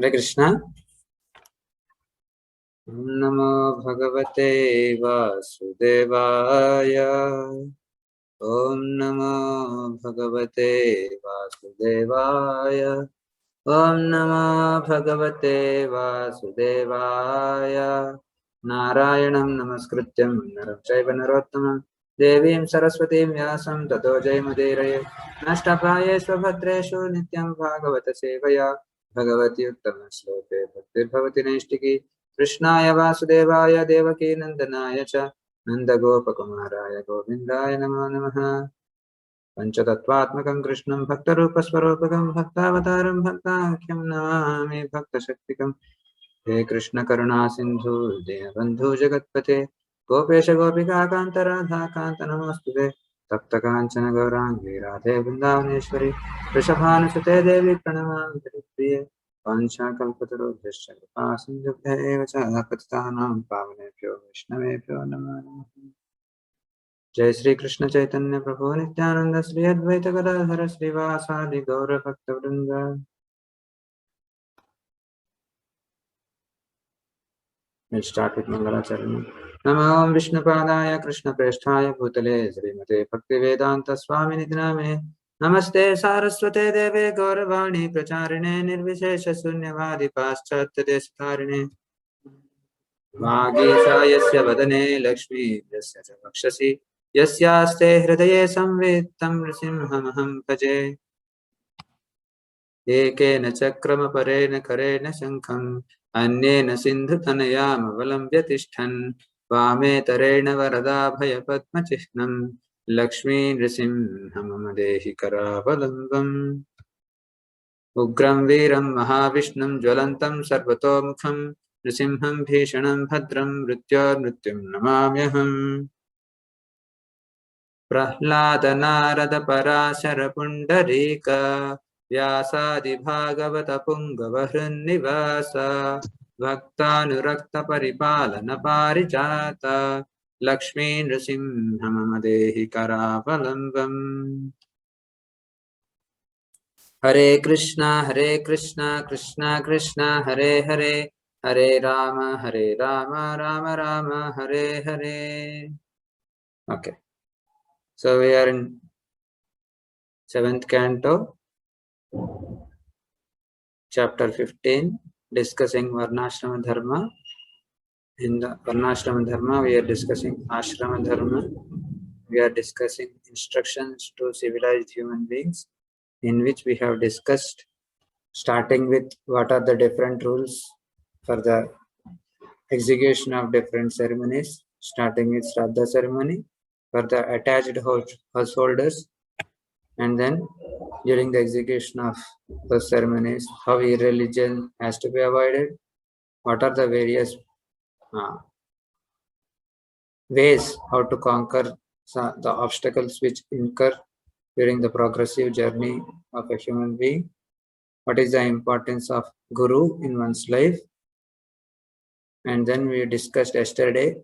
हरे कृष्णा। ओम नमो भगवते वासुदेवाय। ओम नमो भगवते वासुदेवाय। ओम नमो भगवते वासुदेवाय। नारायणं नमस्कृत्यं नरं चैव नरोत्तमं देवीं सरस्वतीं व्यासं ततो जयमुदीरये। नष्टप्राये स्वभद्रेषु नित्यं भागवत सेवया भगवति उत्तमश्लोके भक्तिर्भवति नैष्टिकी। कृष्णाय वासुदेवाय देवकी नन्दनाय च नन्दगोपकुमाराय गोविन्दाय नमो नमः। पंचतत्त्वात्मकं कृष्णं भक्तरूपस्वरूपकं भक्तावतारं भक्ताख्यं नमामि भक्तशक्तिकं। हे कृष्ण करुणा सिन्धु दीनबन्धु जगत्पते गोपेश गोपिका कान्त राधा कान्त नमोऽस्तुते। तप्त काञ्चन गौराङ्गी राधे वृन्दावनेश्वरी वृषभानुसुते देवी प्रणमामि हरिप्रिये। वाञ्छाकल्पतरुभ्यश्च कृपा सिन्धुभ्य एव च पतितानां पावनेभ्यो वैष्णवेभ्यो नमो नमः। जय श्री कृष्ण चैतन्य प्रभु नित्यानंद श्री अद्वैत गदाधर श्रीवासादि गौर भक्त वृंद। We'll start with Mangalacharan. नमो विष्णुपादाय कृष्णप्रेष्ठाय भूतले श्रीमते भक्तिवेदांत स्वामिनिधि नामिने नमस्ते सारस्वते देवे गौरवाणी प्रचारिणे निर्विशेष शून्यवादि पाश्चात्य देशतारिणे वागीसा यस्य वदने लक्ष्मी यस्य च वक्षसि यस्यास्ते हृदये संवित् तं नृसिंहमहं भजे। एकेन चक्रमपरेण करेण शङ्खम् अन्येन सिन्धुतनयामवलम्ब्य तिष्ठन् वामेतरेण वरदाभयपद्मचिह्नं लक्ष्मी नृसिंहमम देहि करावलम्बम्। उग्रं वीरं महाविष्णुं ज्वलन्तं सर्वतोमुखं नृसिंहं भीषणं भद्रं मृत्योर्मृत्युं नमाम्यहम्। प्रह्लाद नारद पराशर पुण्डरीक व्यासादि भागवत पुंगव हृन्निवास भक्तानुरक्त परिपालन पारिजात लक्ष्मी नृसिंह मम देहि करावलम्बम्। हरे Krishna Krishna Krishna Hare Hare Hare Ram Ram Ram Hare Hare. Okay, so we are in 7th canto, chapter 15, discussing Varnashrama Dharma. In the Varnashrama Dharma, we are discussing Ashrama Dharma. We are discussing instructions to civilized human beings, in which we have discussed, starting with what are the different rules for the execution of different ceremonies, starting with Shraddha ceremony for the attached householders, and then during the execution of the ceremonies, how irreligion has to be avoided, what are the various ways how to conquer the obstacles which incur during the progressive journey of a human being, what is the importance of Guru in one's life, and then we discussed yesterday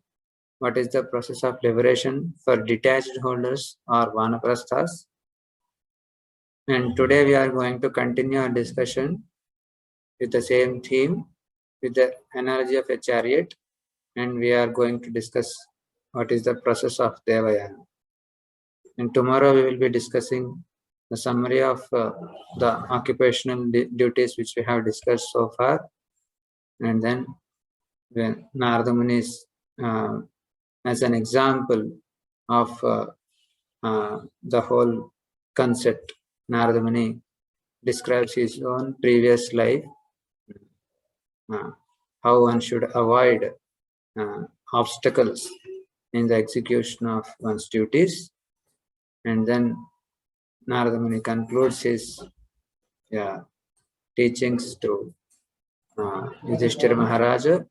what is the process of liberation for detached holders or Vanaprasthas. And today we are going to continue our discussion with the same theme, with the analogy of a chariot, and we are going to discuss what is the process of Devayana. And tomorrow we will be discussing the summary of the occupational duties which we have discussed so far. And then when Narada Muni is as an example of the whole concept, Narada Muni describes his own previous life, how one should avoid obstacles in the execution of one's duties. And then Narada Muni concludes his teachings to Yudhishthira Maharaja,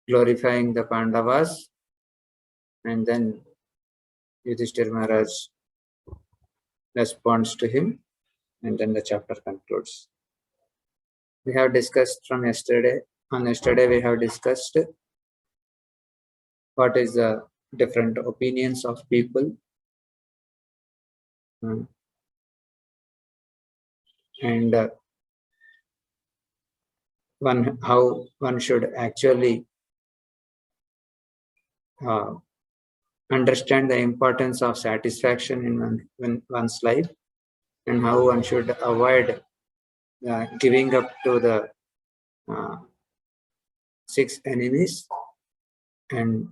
glorifying the Pandavas, and then Yudhishthira Maharaj responds to him, and then the chapter concludes. We have discussed from yesterday. On yesterday, we have discussed what is the different opinions of people, and. how one should actually understand the importance of satisfaction in one's life, and how one should avoid giving up to the uh, six enemies, and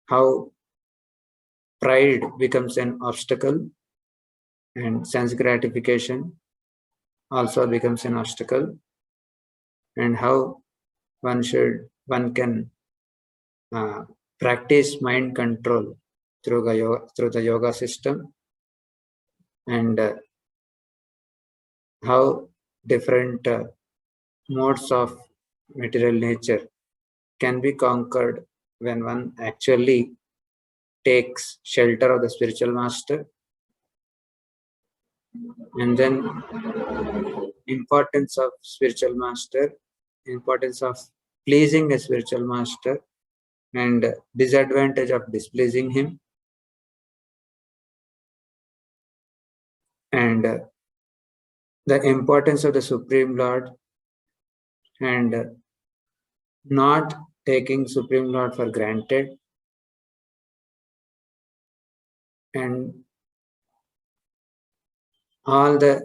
how pride becomes an obstacle and sense gratification also becomes an obstacle, and how one can practice mind control through the yoga system, and how different modes of material nature can be conquered when one actually takes shelter of the spiritual master. And then importance of spiritual master, importance of pleasing a spiritual master, and disadvantage of displeasing him, and the importance of the Supreme Lord, and not taking Supreme Lord for granted, and how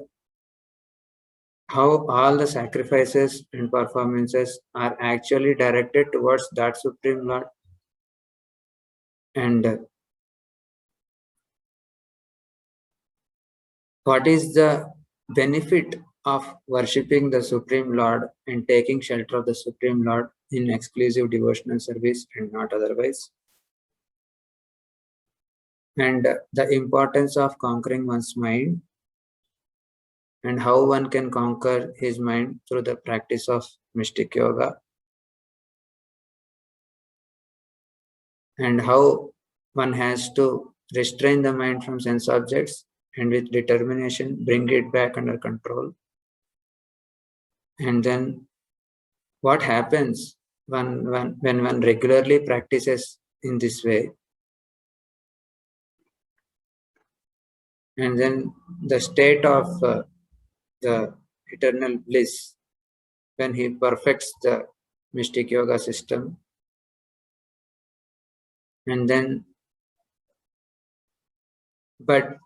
all the sacrifices and performances are actually directed towards that Supreme Lord, and what is the benefit of worshipping the Supreme Lord and taking shelter of the Supreme Lord in exclusive devotional service and not otherwise, and the importance of conquering one's mind, and how one can conquer his mind through the practice of mystic yoga, and how one has to restrain the mind from sense objects and with determination bring it back under control. And then what happens when one regularly practices in this way, and then the state of the eternal bliss when he perfects the mystic yoga system. And then but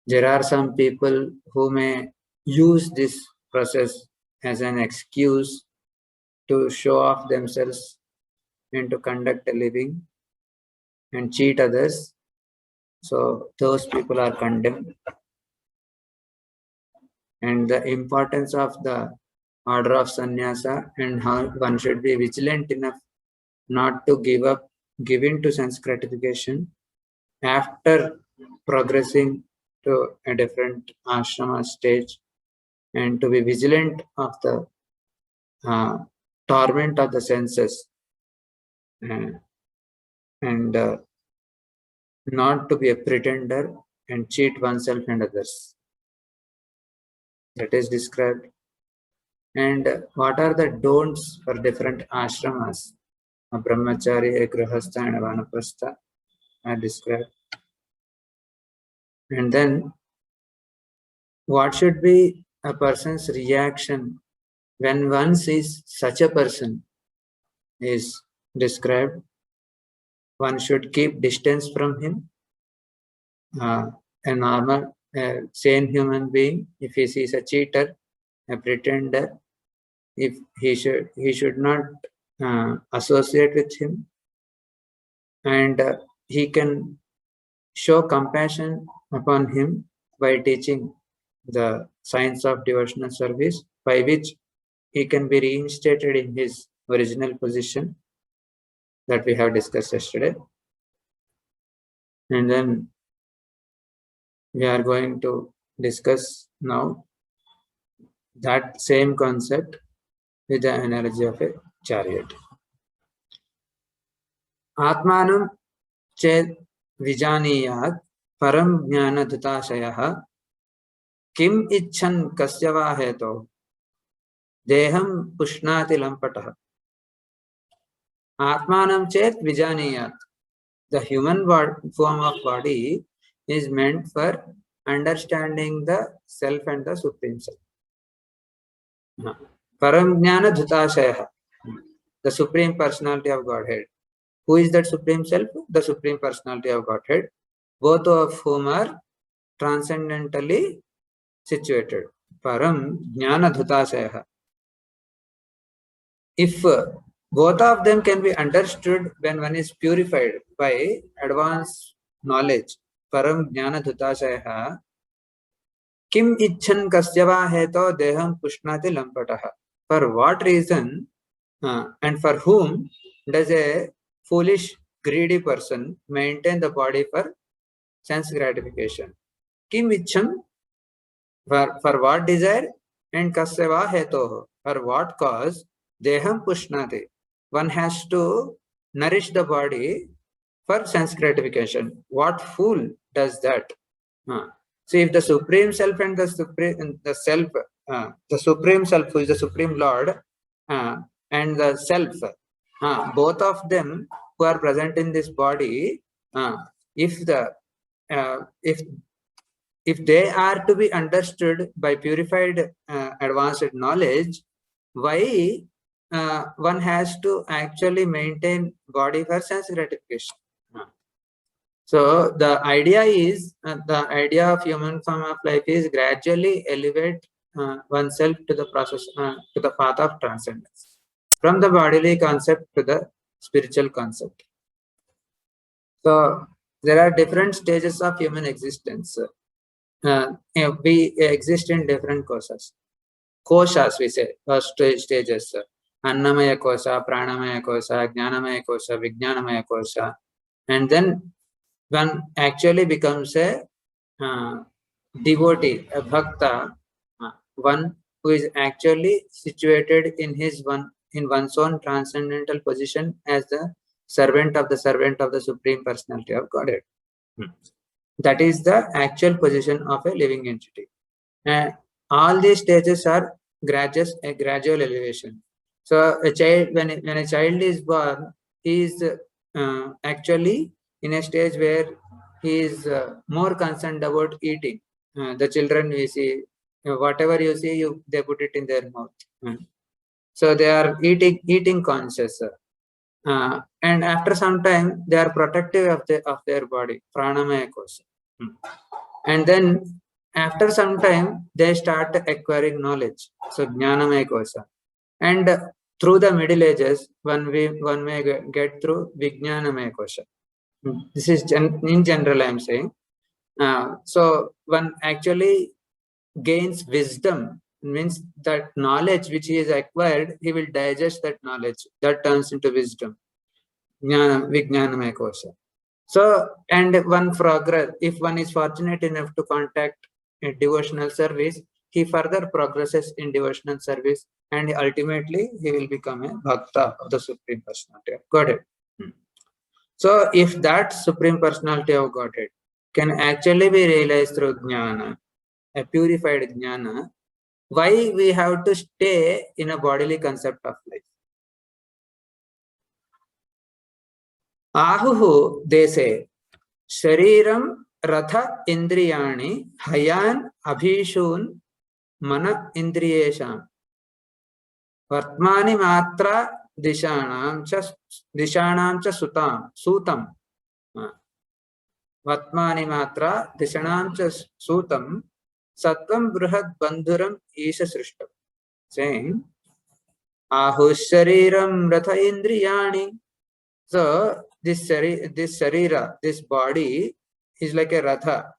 there are some people who may use this process as an excuse to show off themselves and to conduct a living and cheat others. So those people are condemned. And the importance of the order of sannyasa, and how one should be vigilant enough not to give in to sense gratification after progressing to a different ashrama stage, and to be vigilant of the torment of the senses, and not to be a pretender and cheat oneself and others. That is described. And what are the don'ts for different ashramas? A brahmachari, a grihastha, and a vanaprastha are described. And then what should be a person's reaction when one sees such a person is described. One should keep distance from him. A normal, sane human being, if he sees a cheater, a pretender, if he should not associate with him, and he can show compassion upon him by teaching the science of devotional service, by which he can be reinstated in his original position that we have discussed yesterday. And then we are going to discuss now that same concept with the analogy of a chariot. Atmanam ched vijaniyat param jnana dhutashayah kim icchan kasyava heto deham pushnati lampatah. Atmanam ched vijaniyat. The human form of body is meant for understanding the self and the supreme self. Param Jnana Dhutashaya, the Supreme Personality of Godhead. Who is that Supreme Self? The Supreme Personality of Godhead, both of whom are transcendentally situated. Param Jnana Dhutashaya. If both of them can be understood when one is purified by advanced knowledge, Param Jnana Dhutashaya, Kim Icchan Kasyava Heto Deham Pushnati Lampataha. For what reason and for whom does a foolish, greedy person maintain the body for sense gratification? Kim Ichcham, for what desire, and Kasyava Heto, for what cause, Deham Pushnati. One has to nourish the body for sense gratification. What fool does that? See, if the Supreme Self and the Supreme Self, who is the Supreme Lord, and the Self, both of them who are present in this body, if the if they are to be understood by purified advanced knowledge, why one has to actually maintain body for sense gratification? So the idea is, the idea of human form of life is gradually elevate oneself to the process, to the path of transcendence, from the bodily concept to the spiritual concept. So there are different stages of human existence. We exist in different koshas. Koshas, we say, stages. Annamaya kosha, pranamaya kosha, jnanamaya kosha, vijnanamaya kosha. And then one actually becomes a devotee, a bhakta, one who is actually situated in one's own transcendental position as the servant of the Supreme Personality of Godhead. That is the actual position of a living entity. And all these stages are a gradual elevation. So a child, when a child is born, he is actually in a stage where he is more concerned about eating. The children we see, whatever you see, they put it in their mouth. So they are eating conscious. And after some time, they are protective of their body, pranamaya kosha. And then after some time, they start acquiring knowledge. So jnanamaya kosha. And through the Middle Ages, one may get through vijnanamaya kosha. This is in general I am saying. So one actually gains wisdom, means that knowledge which he has acquired, he will digest that knowledge. That turns into wisdom. Vijnanamaya kosha. So, and one progress, if one is fortunate enough to contact a devotional service, he further progresses in devotional service, and ultimately he will become a bhakta of the Supreme Personality of Godhead. So, if that Supreme Personality of Godhead can actually be realized through jnana, a purified jnana, why we have to stay in a bodily concept of life? Ahuhu dese Shariram Ratha Indriyani Hayan Abhishun Mana Indriyesham Vartmani Matra Dishanam cha Sutam Vatmani Matra Dishanam cha Sutam Satvam Bruhad Bandhuram Isha Srishtam, saying Ahu Shariram Ratha Indriyani. So this sharira, this body is like a ratha.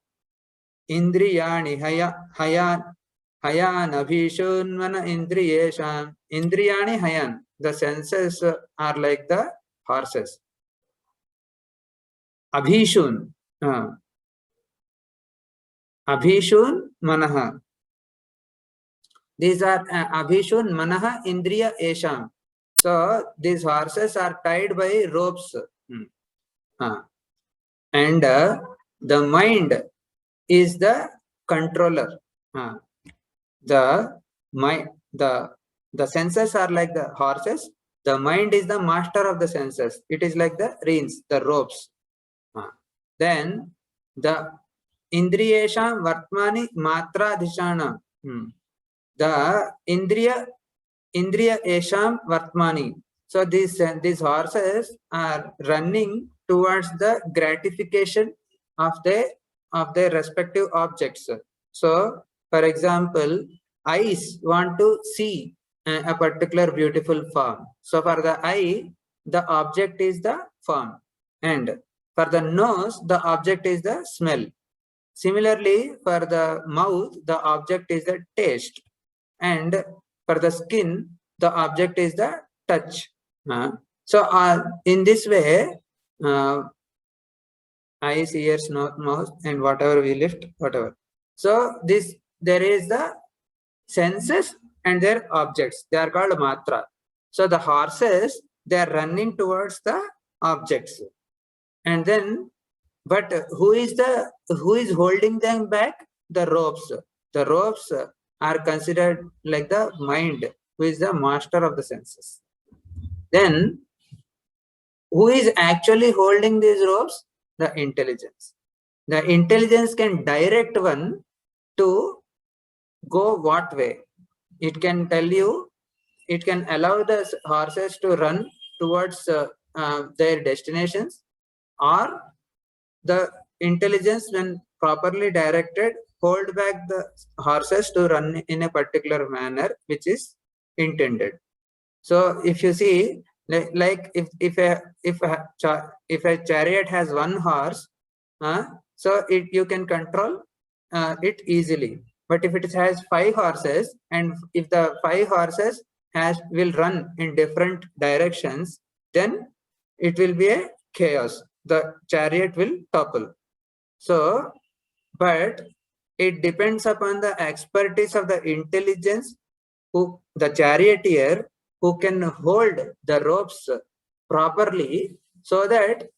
Indriyani hayan abhishunmana indriyesham. Indriyani hayan. The senses are like the horses. Abhishun. Abhishun manaha. These are abhishun manaha indriya esham. So these horses are tied by ropes. And the mind is the controller. The senses are like the horses. The mind is the master of the senses. It is like the reins, the ropes. Then the indriyesham vartmani matra dishana. the Indriya Esham Vartmani. So these horses are running towards the gratification of their respective objects. So, for example, eyes want to see a particular beautiful form. So for the eye, the object is the form, and for the nose, the object is the smell. Similarly, for the mouth, the object is the taste, and for the skin, the object is the touch. So in this way, eyes, ears, nose, mouth, and whatever we lift, whatever. So there is the senses and their objects. They are called matra. So the horses, they are running towards the objects, and then, but who is holding them back? The ropes. The ropes are considered like the mind, who is the master of the senses. Then, who is actually holding these ropes? The intelligence. The intelligence can direct one to go what way. It can tell you, it can allow the horses to run towards their destinations, or the intelligence, when properly directed, hold back the horses to run in a particular manner which is intended. So if you see, like if a chariot has one horse, so you can control it easily. But if it has 5 horses, and if the 5 horses will run in different directions, then it will be a chaos. The chariot will topple. So, but it depends upon the expertise of the intelligence, the charioteer, who can hold the ropes properly, so that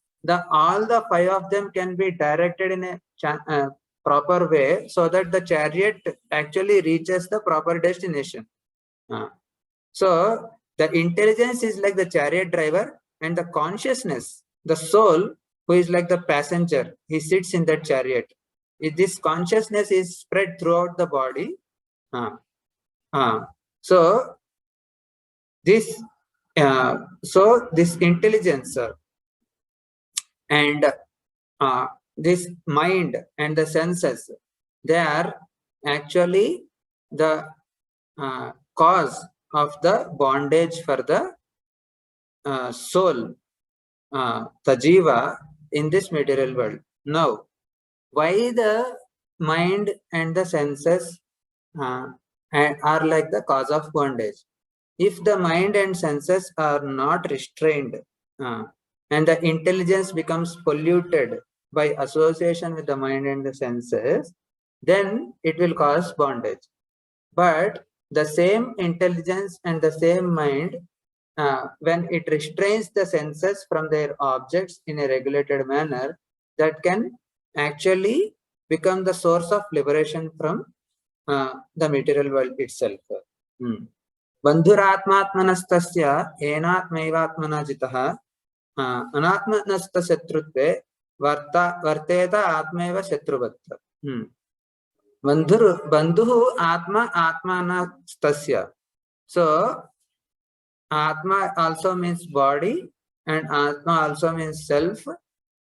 all the 5 of them can be directed in a proper way, so that the chariot actually reaches the proper destination. So the intelligence is like the chariot driver, and the consciousness, the soul, who is like the passenger, he sits in that chariot. If this consciousness is spread throughout the body, so this intelligence and this mind and the senses, they are actually the cause of the bondage for the soul, the jiva, in this material world. Now, why the mind and the senses are like the cause of bondage? If the mind and senses are not restrained, and the intelligence becomes polluted by association with the mind and the senses, then it will cause bondage. But the same intelligence and the same mind, when it restrains the senses from their objects in a regulated manner, that can actually become the source of liberation from the material world itself. बन्धुरात्मात्मनस्तस्य येनात्मैवात्मना जितः अनात्मनस्तशत्रुत्वे वर्तेत आत्मैव शत्रुवत्. बन्धुः आत्मा आत्मनस्तस्य. So atma also means body, and atma also means self, or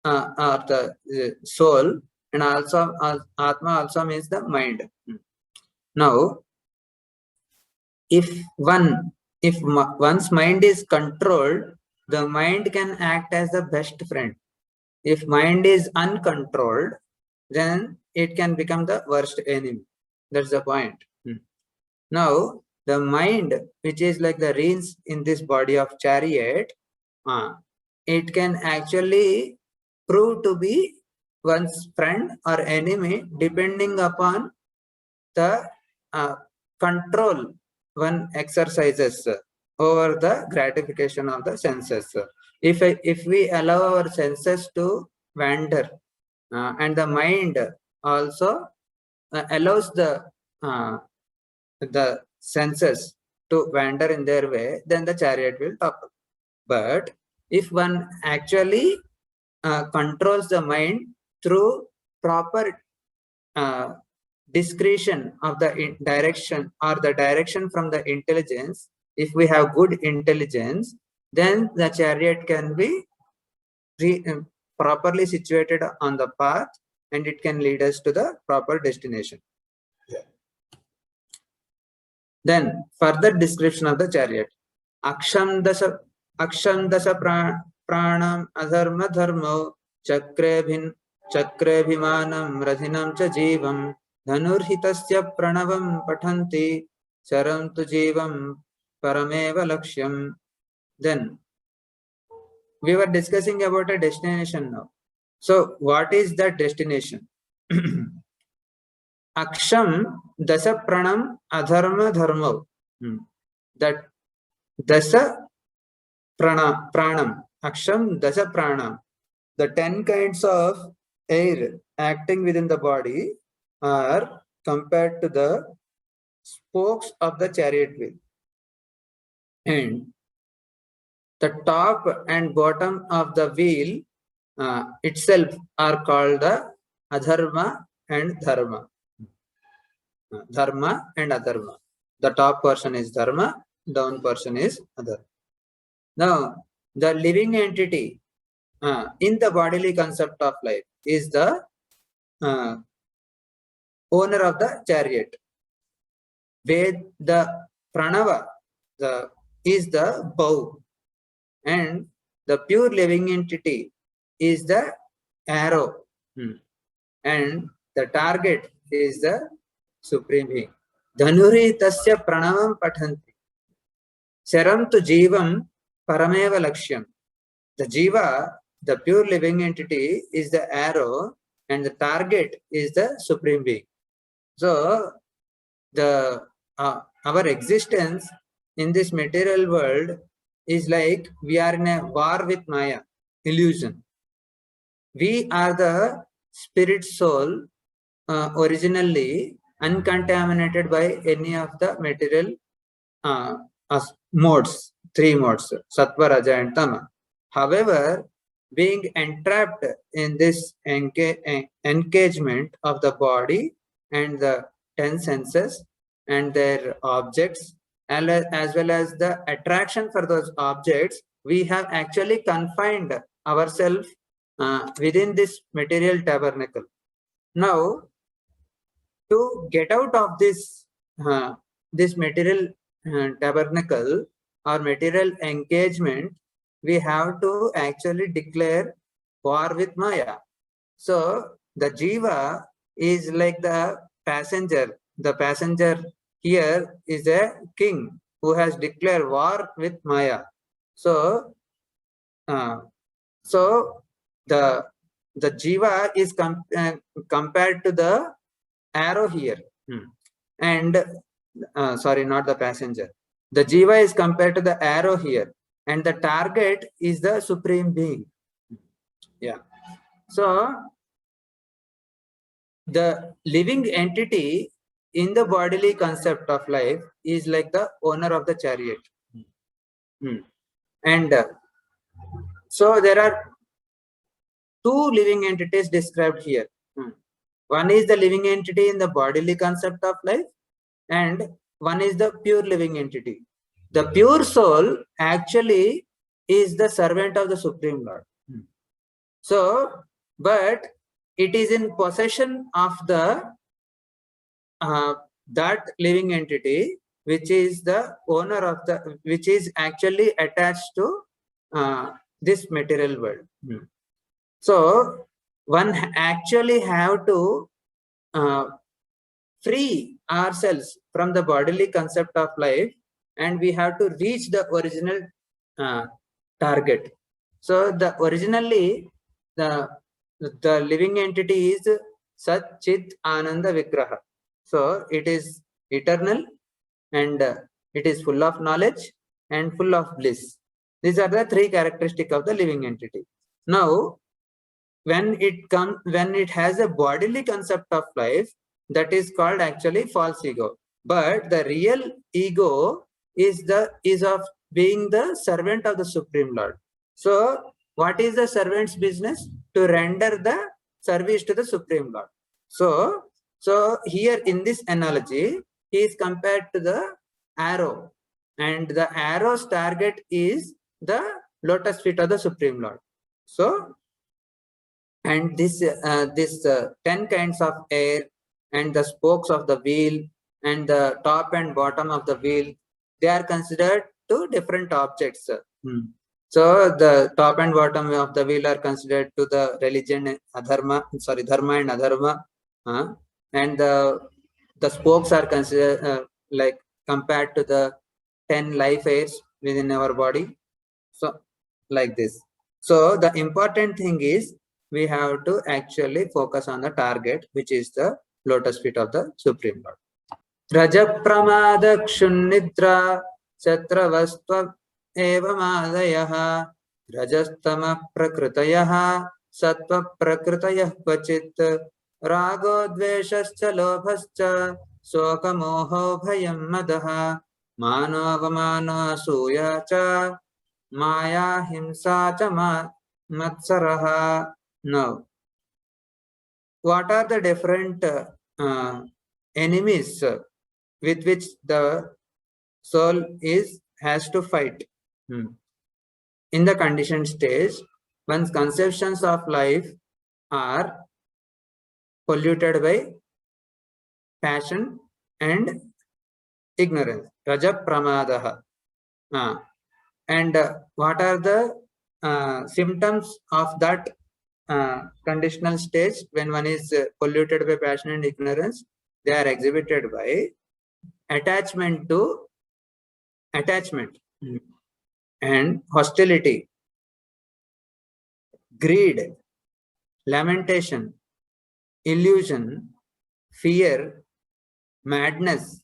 the soul, and also atma also means the mind. Now, if one's mind is controlled, the mind can act as the best friend. If mind is uncontrolled, then it can become the worst enemy. That's the point. Now, the mind, which is like the reins in this body of chariot, it can actually prove to be one's friend or enemy, depending upon the control one exercises over the gratification of the senses. If we allow our senses to wander, and the mind also allows the senses to wander in their way, then the chariot will topple. But if one actually controls the mind through proper discretion of the direction or the direction from the intelligence, if we have good intelligence, then the chariot can be properly situated on the path and it can lead us to the proper destination. Then further description of the chariot. Aksham dasa pranam adharma dharmo chakrebhimanam radhinam cha jivam dhanurhitasya pranavam pathanti charam tu jivam parameva lakshyam. Then we were discussing about a destination now. So what is that destination? Aksham dasa pranam adharma dharmo. That dasa pranam. Aksham dasa pranam. The 10 kinds of air acting within the body are compared to the spokes of the chariot wheel. And the top and bottom of the wheel itself are called the adharma and dharma. Dharma and adharma. The top portion is dharma, down portion is adharma. Now, the living entity in the bodily concept of life is the owner of the chariot. Where the pranava is the bow, and the pure living entity is the arrow, and the target is the supreme being. Dhanuri tasya pranavam pathanti sharam tu jivam parameva lakshyam. The jiva, the pure living entity, is the arrow and the target is the supreme being. So our existence in this material world is like we are in a war with Maya, illusion. We are the spirit soul, originally uncontaminated by any of the material modes, 3 modes, Sattva, Raja and Tama. However, being entrapped in this engagement of the body and the 10 senses and their objects, as well as the attraction for those objects, we have actually confined ourselves within this material tabernacle. Now, to get out of this material tabernacle or material engagement, we have to actually declare war with Maya. So the jiva is like the passenger. The passenger here is a king who has declared war with Maya. So, the jiva is compared to the arrow here, and sorry, not the passenger. The jiva is compared to the arrow here, and the target is the supreme being. Yeah. So the living entity in the bodily concept of life is like the owner of the chariot. And so there are 2 living entities described here. One is the living entity in the bodily concept of life, and one is the pure living entity. The pure soul actually is the servant of the Supreme Lord. So, but it is in possession of the that living entity, which is the owner of the, which is actually attached to this material world. So one actually have to free ourselves from the bodily concept of life, and we have to reach the original target. So the originally the living entity is Sat Chit Ananda Vigraha. So it is eternal, and it is full of knowledge and full of bliss. These are the 3 characteristics of the living entity. Now, when it has a bodily concept of life, that is called actually false ego. But the real ego is of being the servant of the Supreme Lord. So what is the servant's business? To render the service to the Supreme Lord. So So here in this analogy, he is compared to the arrow, and the arrow's target is the lotus feet of the Supreme Lord. So, and this 10 kinds of air and the spokes of the wheel and the top and bottom of the wheel, they are considered two different objects. So the top and bottom of the wheel are considered to the religion dharma and adharma, and the spokes are considered like compared to the 10 life airs within our body. So like this. So the important thing is we have to actually focus on the target, which is the lotus feet of the Supreme Lord. Rajapramada Kshunnidra Satravastva Evamadayaha Rajastama Prakritayaha Sattva Prakritayah Kvachit Rago Dveshascha Lobhascha Soka Moho Bhayam Madaha Mano Avamano Asuya Cha Maya Himsa Cha Matsaraha. Now, what are the different enemies with which the soul has to fight? In the conditioned stage, one's conceptions of life are polluted by passion and ignorance. Raja Pramadaha. And what are the symptoms of that conditional stage when one is polluted by passion and ignorance? They are exhibited by attachment and hostility, greed, lamentation, illusion, fear, madness,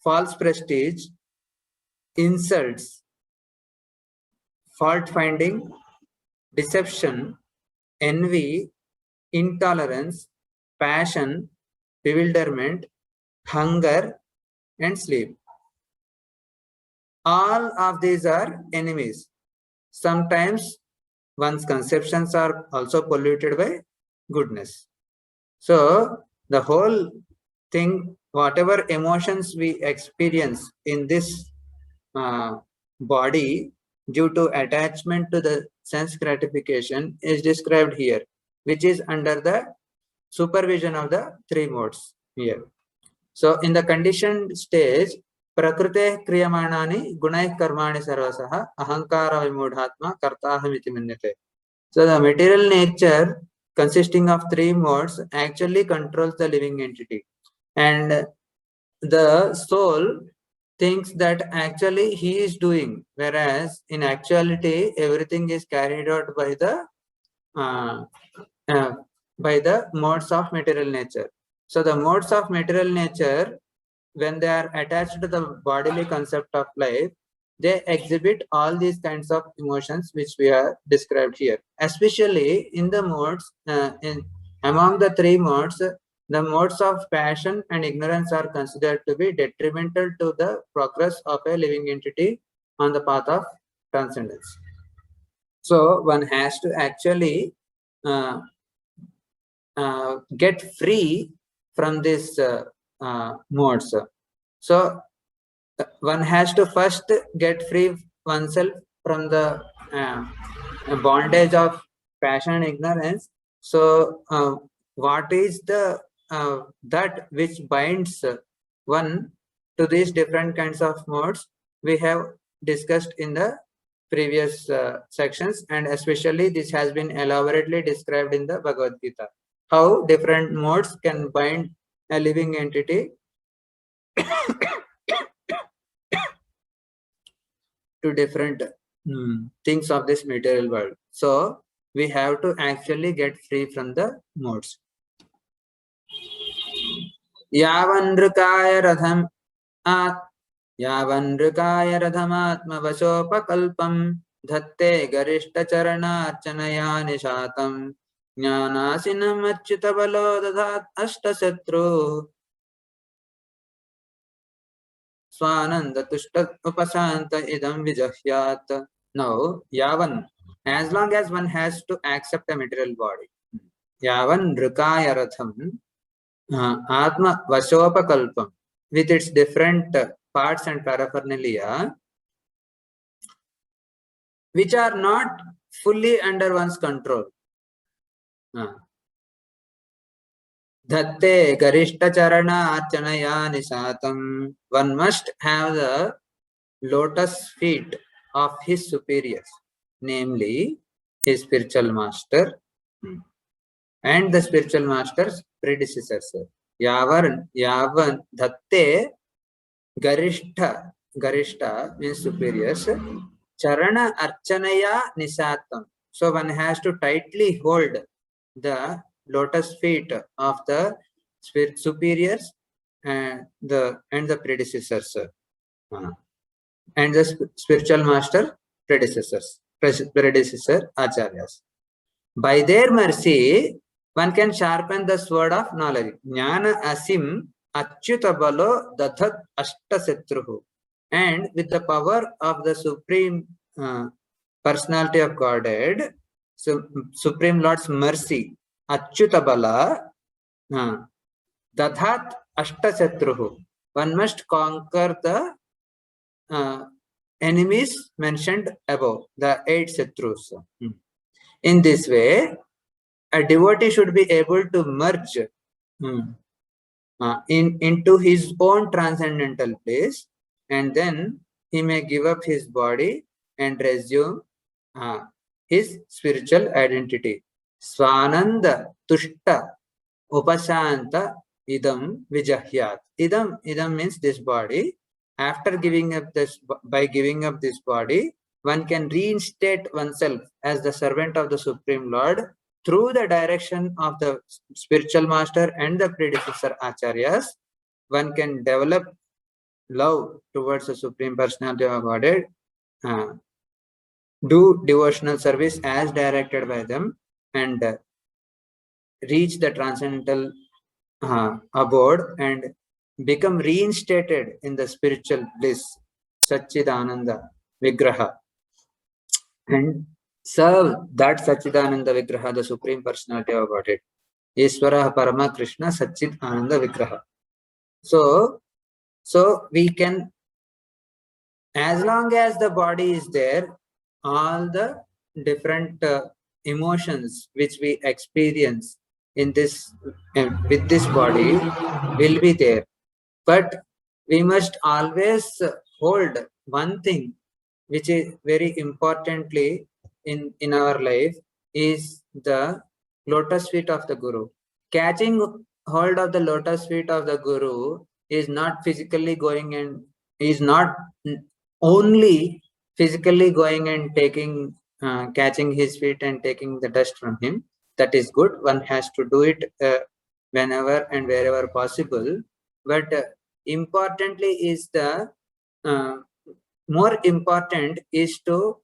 false prestige, insults, fault finding, deception, envy, intolerance, passion, bewilderment, hunger, and sleep. All of these are enemies. Sometimes one's conceptions are also polluted by goodness. So the whole thing, whatever emotions we experience in this body due to attachment to the sense gratification is described here, which is under the supervision of the three modes here. So in the conditioned stage, Prakrite Kriyamanani Gunai Karmani Sarvasaha Ahankara Vimudhatma Kartahamiti Manyate. So the material nature consisting of three modes actually controls the living entity. And the soul thinks that actually he is doing, whereas in actuality everything is carried out by the modes of material nature. So the modes of material nature, when they are attached to the bodily concept of life, they exhibit all these kinds of emotions which we are described here. Especially in the modes, among the three modes, the modes of passion and ignorance are considered to be detrimental to the progress of a living entity on the path of transcendence. So one has to actually get free from this modes. So one has to first get free oneself from the bondage of passion and ignorance. So what is the that which binds one to these different kinds of modes we have discussed in the previous sections, and especially this has been elaborately described in the Bhagavad Gita, how different modes can bind a living entity to different things of this material world. So we have to actually get free from the modes. Yavanrukaya radham Yavanrukaya dhatte garishta charana archanaya nishatam jnanasinam achyutabalo dadhat ashtasatru Swananda tushta upasanta idam vijahyat. Now, Yavan, as long as one has to accept a material body, Yavan Rukaya Ratham, Atma Vashopakalpam, with its different parts and paraphernalia, which are not fully under one's control. Dhatte Garishta Charana Archanaya Nisatam. One must have the lotus feet of his superiors, namely his spiritual master and the spiritual master's predecessors. Yavan Dhatte Garishta means superiors. Charana Archanaya Nisatam. So one has to tightly hold the lotus feet of the superiors and the predecessors and the spiritual master predecessor acharyas. By their mercy, one can sharpen the sword of knowledge. Jnana asim achyutabalo dathat ashtasetruhu. And with the power of the Supreme Personality of Godhead, so Supreme Lord's mercy, achyutabala dathat ashtasetruhu. One must conquer the enemies mentioned above, the 8 Shatrus. In this way, a devotee should be able to merge into his own transcendental place, and then he may give up his body and resume his spiritual identity. Swananda tushta upashanta idam vijahyat. Idam means this body. After giving up this, by giving up this body, one can reinstate oneself as the servant of the Supreme Lord through the direction of the spiritual master and the predecessor acharyas. One can develop love towards the Supreme Personality of Godhead, do devotional service as directed by them, and reach the transcendental abode and become reinstated in the spiritual bliss, Satchidananda Vigraha, and serve that Satchidananda Vigraha, the Supreme Personality of Godhead. Ishvara Parama Krishna Satchid Ananda Vigraha. So we can, as long as the body is there, all the different emotions which we experience in this with this body will be there. But we must always hold one thing which is very importantly in our life is the lotus feet of the Guru. Catching hold of the lotus feet of the Guru is not physically going and is not only physically going and taking catching his feet and taking the dust from him. That is good. One has to do it whenever and wherever possible. But importantly is the more important is to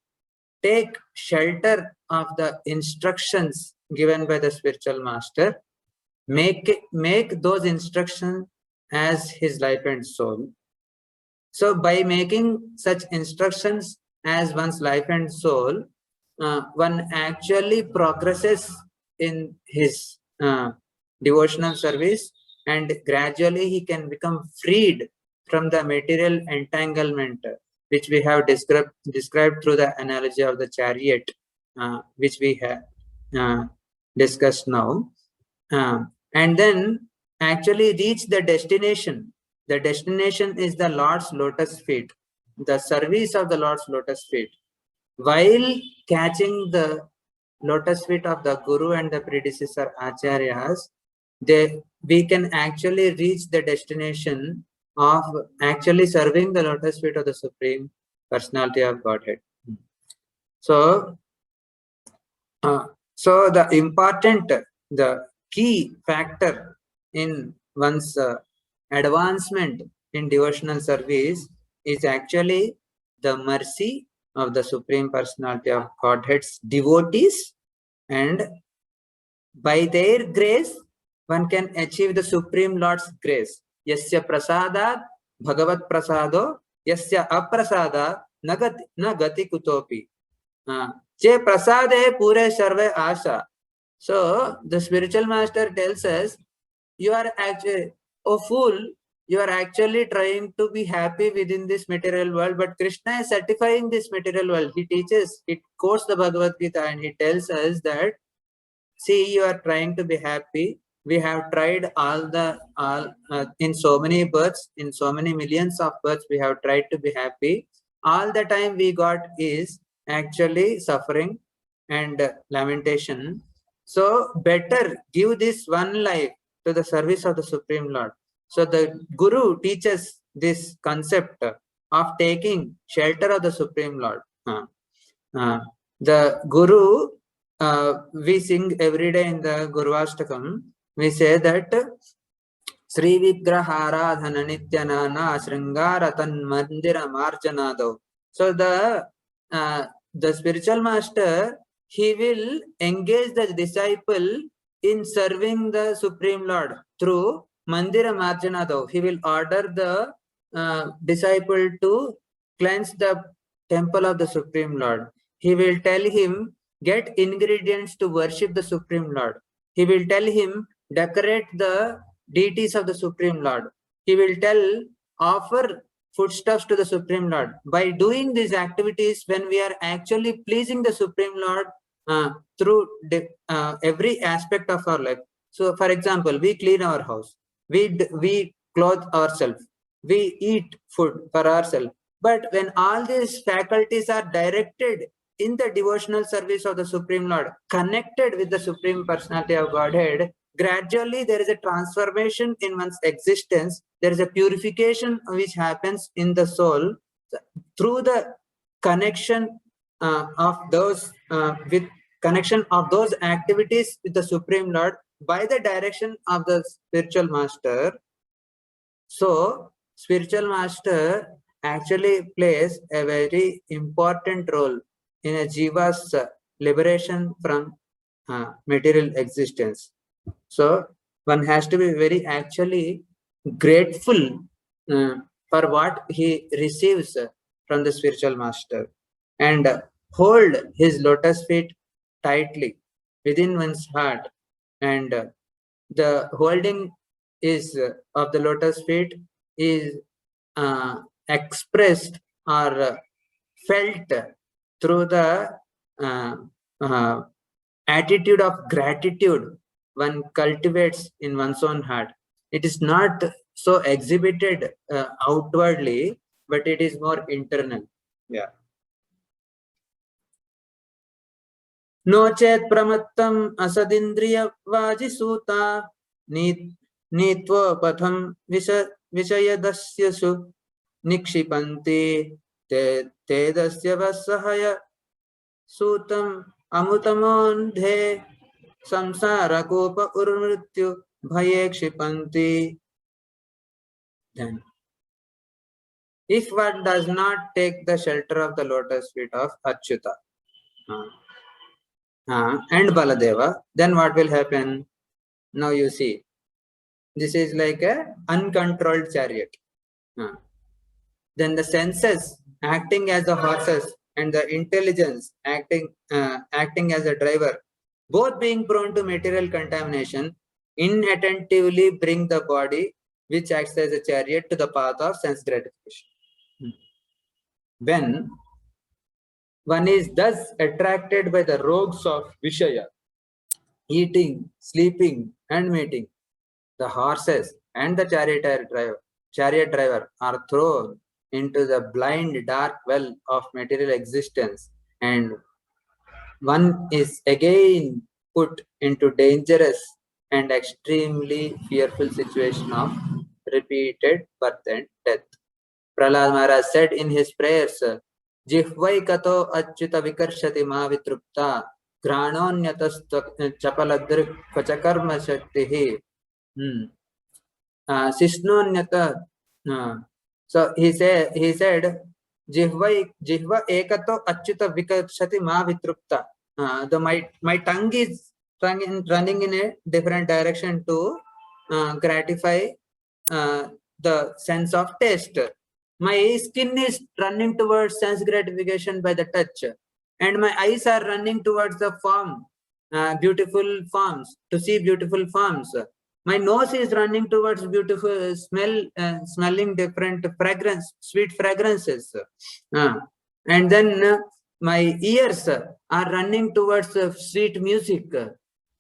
take shelter of the instructions given by the spiritual master, make those instructions as his life and soul. So by making such instructions as one's life and soul, one actually progresses in his devotional service, and gradually he can become freed from the material entanglement which we have described through the analogy of the chariot, which we have discussed now, and then actually reach the destination. The destination is the Lord's lotus feet, the service of the Lord's lotus feet. While catching the lotus feet of the Guru and the predecessor acharyas, we can actually reach the destination of actually serving the lotus feet of the Supreme Personality of Godhead. So the key factor in one's advancement in devotional service is actually the mercy of the Supreme Personality of Godhead's devotees, and by their grace one can achieve the Supreme Lord's grace. Yasya prasadat bhagavat prasado yasya aprasada na gati kutopi. Je prasade pure sarve asha. So the spiritual master tells us you are actually, oh fool, you are actually trying to be happy within this material world, but Krishna is certifying this material world. He teaches, he quotes the Bhagavad Gita and he tells us that, see, you are trying to be happy. We have tried all in so many births, in so many millions of births, we have tried to be happy. All the time we got is actually suffering and lamentation. So better give this one life to the service of the Supreme Lord. So the Guru teaches this concept of taking shelter of the Supreme Lord. The Guru, we sing every day in the Guruvashtakam. We say that Sri Vigraharadhana Nityanana Sringaratan Mandira Marjanado. So the spiritual master, he will engage the disciple in serving the Supreme Lord through Mandira Marjanado. He will order the disciple to cleanse the temple of the Supreme Lord. He will tell him, get ingredients to worship the Supreme Lord. He will tell him, decorate the deities of the Supreme Lord. He will offer foodstuffs to the Supreme Lord. By doing these activities, when we are actually pleasing the Supreme Lord through every aspect of our life. So, for example, we clean our house, we clothe ourselves, we eat food for ourselves. But when all these faculties are directed in the devotional service of the Supreme Lord, connected with the Supreme Personality of Godhead, gradually there is a transformation in one's existence. There is a purification which happens in the soul through the connection of those activities with the Supreme Lord by the direction of the spiritual master. So spiritual master actually plays a very important role in a jiva's liberation from material existence. So one has to be very actually grateful for what he receives from the spiritual master, and hold his lotus feet tightly within one's heart. And the holding is of the lotus feet is expressed or felt through the attitude of gratitude one cultivates in one's own heart. It is not so exhibited outwardly, but it is more internal. Yeah. No chet pramattam asadindriya vajisuta nitva patham vishayadasyasu nikshipanti tedasya vasahaya sutam amutamondhe samsara kopa urmrityu bhaye kshipanti. Then, if one does not take the shelter of the lotus feet of Achyuta and Baladeva, then what will happen? Now you see, this is like a uncontrolled chariot. Then the senses acting as the horses and the intelligence acting as a driver, both being prone to material contamination, inattentively bring the body, which acts as a chariot, to the path of sense gratification. When one is thus attracted by the rogues of Vishaya, eating, sleeping, and mating, the horses and the chariot driver are thrown into the blind dark well of material existence, and one is again put into dangerous and extremely fearful situation of repeated birth and death. Prahlad Maharaj said in his prayers, Jihvai kato achyuta vikarshati ma vitrupta granonyatas chapaladrik pachakarma shaktihi. Sishnonyata. So he said, Jihva ekato achyuta vikarshati ma vitrupta. My tongue is running in a different direction to gratify the sense of taste. My skin is running towards sense gratification by the touch, and my eyes are running towards the form, beautiful forms, to see beautiful forms. My nose is running towards beautiful smelling different fragrance, sweet fragrances. And then my ears are running towards sweet music.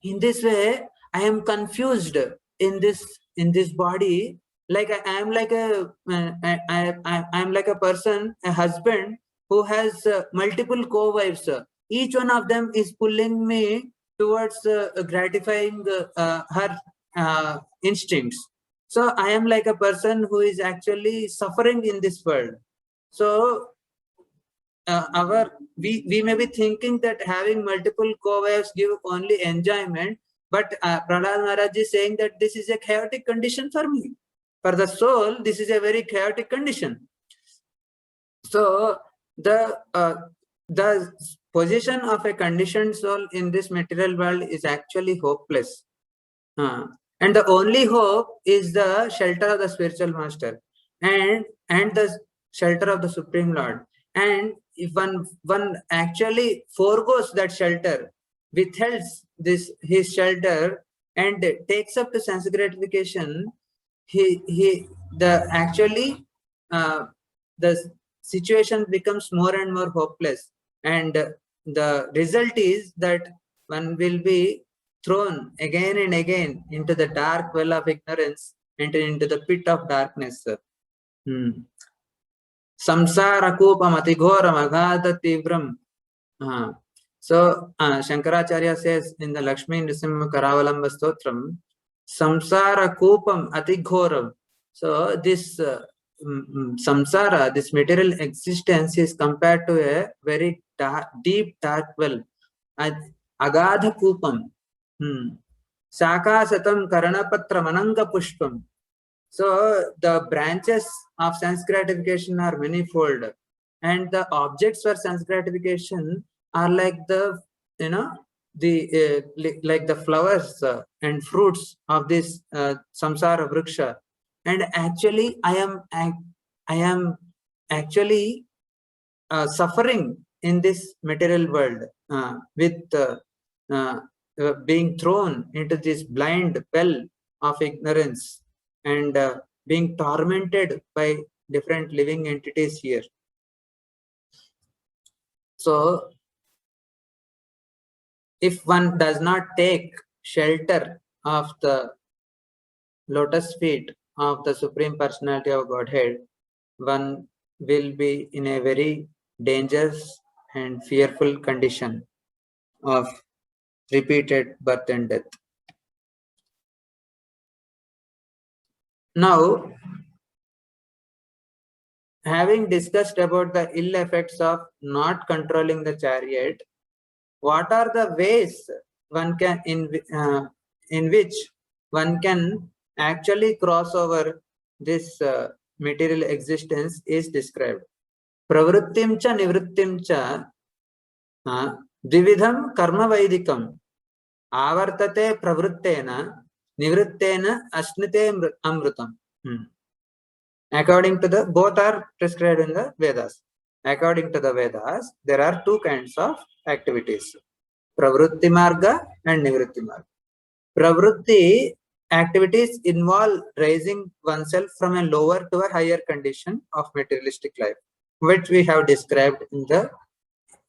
In this way, I am confused in this body. Like I am like I am like a person, a husband who has multiple co-wives. Each one of them is pulling me towards gratifying her instincts. So I am like a person who is actually suffering in this world. So we may be thinking that having multiple co-wives give only enjoyment, but Prahlad Maharaj is saying that this is a chaotic condition for me. For the soul, this is a very chaotic condition. So the position of a conditioned soul in this material world is actually hopeless. And the only hope is the shelter of the spiritual master and the shelter of the Supreme Lord. And if one actually forgoes that shelter, withholds his shelter, and takes up the sense gratification, the situation becomes more and more hopeless, and the result is that one will be thrown again and again into the dark well of ignorance and into the pit of darkness. Samsara kupam atighoram agada tivram. So Shankaracharya says in the Lakshmi Nrisimha Karavalamba Stotram, Samsara kupam atighoram. So this samsara, this material existence, is compared to a very deep dark well. Agadha kupam. Shaka satam karanapatra mananga pushpam. So the branches of sense gratification are manifold, and the objects for sense gratification are like the like the flowers and fruits of this samsara vriksha. And actually I am actually suffering in this material world with being thrown into this blind well of ignorance and being tormented by different living entities here. So if one does not take shelter of the lotus feet of the Supreme Personality of Godhead, one will be in a very dangerous and fearful condition of repeated birth and death. Now, having discussed about the ill effects of not controlling the chariot, what are the ways one can in which one can actually cross over this material existence is described. Pravrittim cha nivrittim cha dividham karma vaidikam avartate pravrittena nivrittena ashnite amrutam. According to the, both are prescribed in the Vedas. According to the Vedas, there are two kinds of activities: pravrutti marga and nivritti marga. Pravrutti activities involve raising oneself from a lower to a higher condition of materialistic life, which we have described in the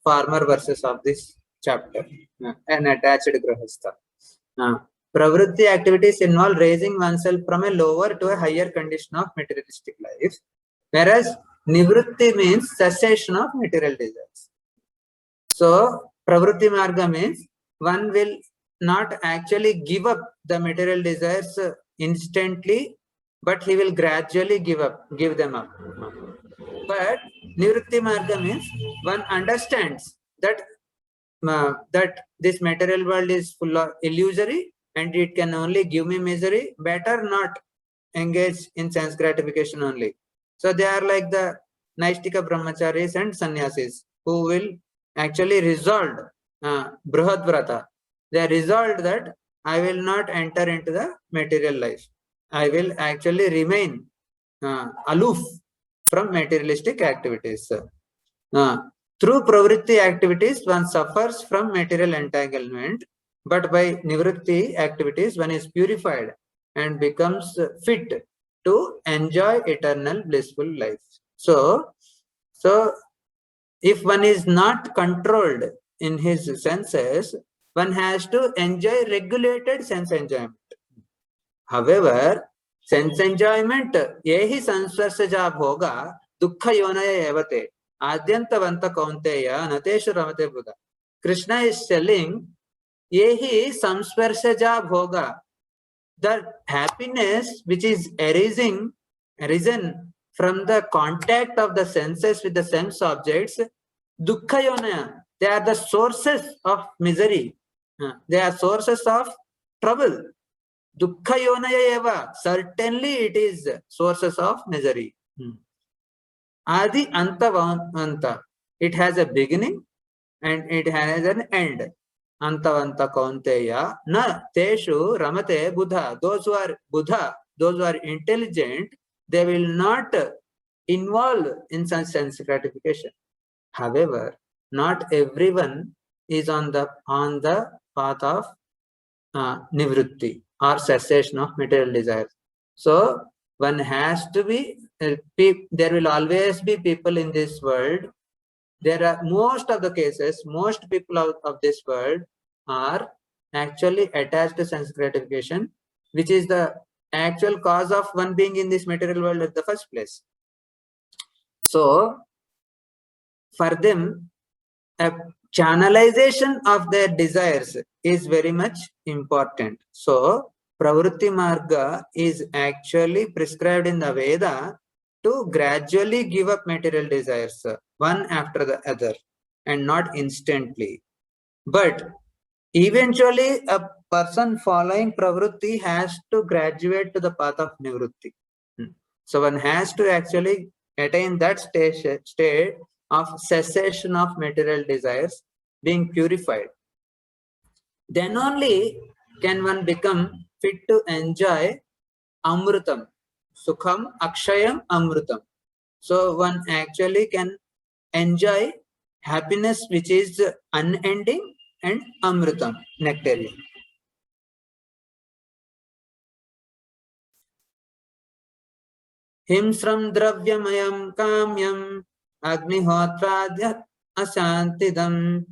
former verses of this chapter, an attached grahastha. Pravritti activities involve raising oneself from a lower to a higher condition of materialistic life, whereas nivritti means cessation of material desires. So pravritti marga means one will not actually give up the material desires instantly, but he will gradually give them up. But nivritti marga means one understands that that this material world is full of illusory and it can only give me misery. Better not engage in sense gratification only. So they are like the Naishtika brahmacharis and sannyasis who will actually resolve Brihad Vrata. They resolved that I will not enter into the material life. I will actually remain aloof from materialistic activities. Through pravritti activities, one suffers from material entanglement, but by nivritti activities, one is purified and becomes fit to enjoy eternal blissful life. So if one is not controlled in his senses, one has to enjoy regulated sense enjoyment. However, sense enjoyment yehi sansvarshaja bhoga dukkha yonaya evate adyantavanta kaunteya nateshu ramate buddha. Krishna is telling yehi samsvarshaja bhoga, the happiness which is arisen from the contact of the senses with the sense objects, dukkha yonaya, they are the sources of misery. They are sources of trouble. Dukkha yonaya eva, certainly it is sources of misery. Adi antavanta, it has a beginning and it has an end. Antavanta kaunteya na teshu ramate buddha. Those who are buddha, those who are intelligent, they will not involve in such sense gratification. However, not everyone is on the path of nivritti or cessation of material desires. So one has to be, there will always be people in this world. There are most of the cases, most people of this world are actually attached to sense gratification, which is the actual cause of one being in this material world at the first place. So for them, a channelization of their desires is very much important. So pravritti marga is actually prescribed in the Veda to gradually give up material desires, one after the other, and not instantly. But eventually, a person following pravritti has to graduate to the path of nivritti. So one has to actually attain that state of cessation of material desires, being purified. Then only can one become fit to enjoy amrutam, sukham akshayam amrutam. So one actually can enjoy happiness which is unending and amrutam, nectarian. Himsram dravyamayam kamyam agnihotradyat asantidam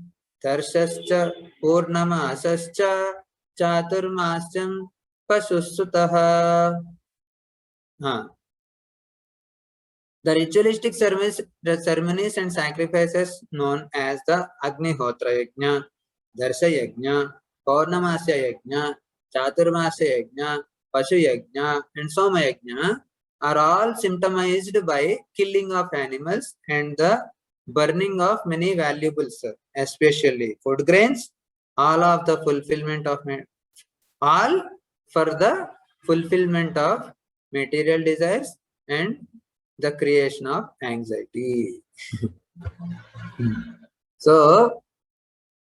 tarshascha purnamasascha chaturmasyam pasusutaha. The ritualistic ceremonies and sacrifices known as the Agnihotra Yajna, Darsha Yajna, Paurnamasya Yajna, Chaturmasya Yajna, Pashu Yajna, and Soma Yajna are all symptomized by killing of animals and the burning of many valuables, especially food grains, all of the fulfillment of all for the fulfillment of material desires and the creation of anxiety. So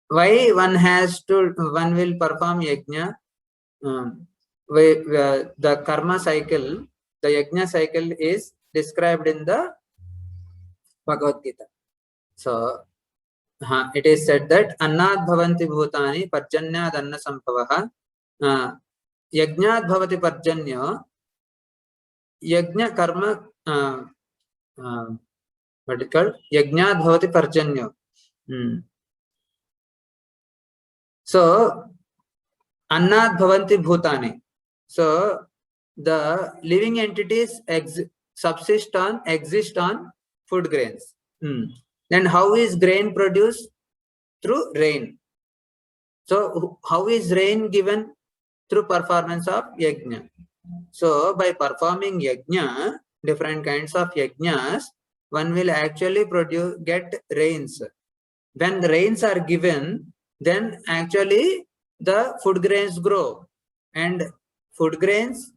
why one will perform yajna? The karma cycle, the yajna cycle is described in the Bhagavad Gita. So it is said that annad bhavanti bhutani parjanyad anna sambhavaha yajnad bhavati parjanyo yajna karma what is called yajnad bhavati parjanyo. So annad bhavanti bhutani. So the living entities exist on food grains. Then how is grain produced? Through rain. So how is rain given? Through performance of yajna. So by performing yajna, different kinds of yajnas, one will actually get rains. When the rains are given, then actually the food grains grow. And food grains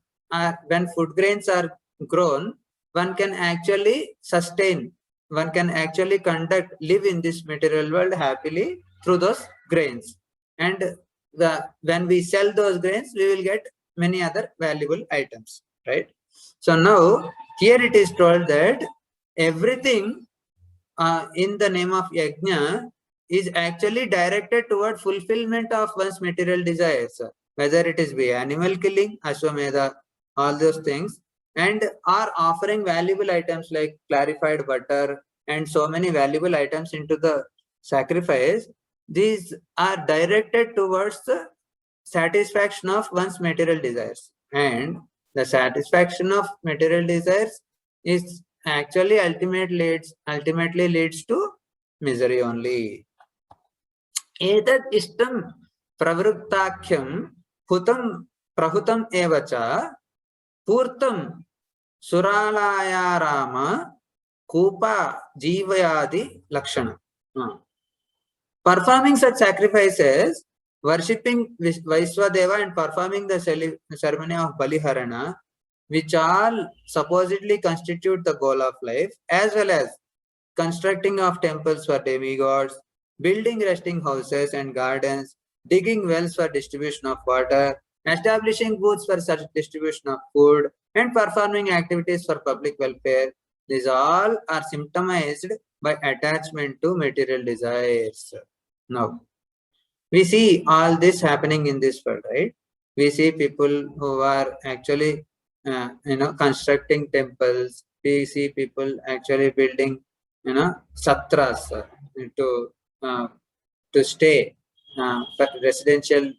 when food grains are grown, one can actually sustain, one can actually live in this material world happily through those grains. And when we sell those grains, we will get many other valuable items, right? So now here it is told that everything in the name of yajna is actually directed toward fulfillment of one's material desires. whether it is be animal killing, Ashwamedha, all those things, and are offering valuable items like clarified butter and so many valuable items into the sacrifice. These are directed towards the satisfaction of one's material desires, and the satisfaction of material desires is actually ultimately leads to misery only. एतत् इष्टं प्रवृत्ताख्यं हुतं प्रहुतम् एव च पूर्तं सुरालायाराम कूपा जीवयादि लक्षणम्. Performing such sacrifices, worshipping Vaiswadeva and performing the ceremony of Baliharana, which all supposedly constitute the goal of life, as well as constructing of temples for demigods, building resting houses and gardens, digging wells for distribution of water, establishing booths for such distribution of food, and performing activities for public welfare. These all are symptomized by attachment to material desires. Now, we see all this happening in this world, right? We see people who are actually, constructing temples. We see people actually building, satras to stay for residential.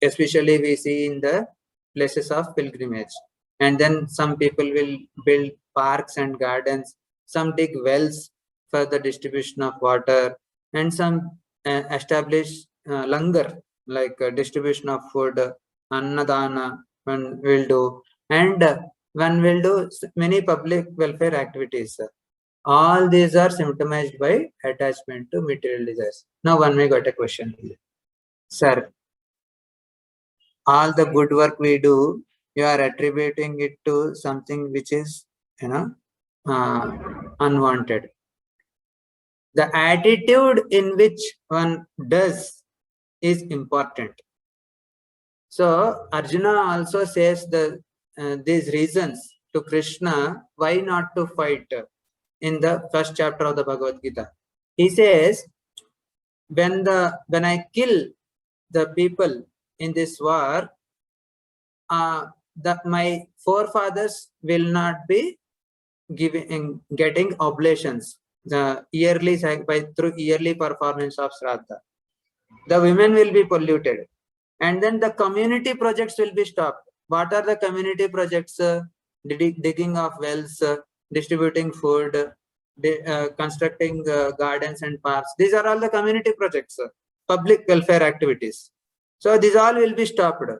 Especially we see in the places of pilgrimage. And then some people will build parks and gardens. Some dig wells for the distribution of water, and some establish langar, like distribution of food, annadana, one will do, and one will do many public welfare activities. All these are symptomized by attachment to material desires. Now one may got a question, sir. All the good work we do, you are attributing it to something which is, unwanted. The attitude in which one does is important. So Arjuna also says these reasons to Krishna why not to fight in the first chapter of the Bhagavad Gita. He says, when I kill the people in this war, my forefathers will not be getting oblations through yearly performance of Shraddha. The women will be polluted, and then the community projects will be stopped. What are the community projects? Digging of wells, distributing food, constructing gardens and parks. These are all the community projects, public welfare activities. So these all will be stopped.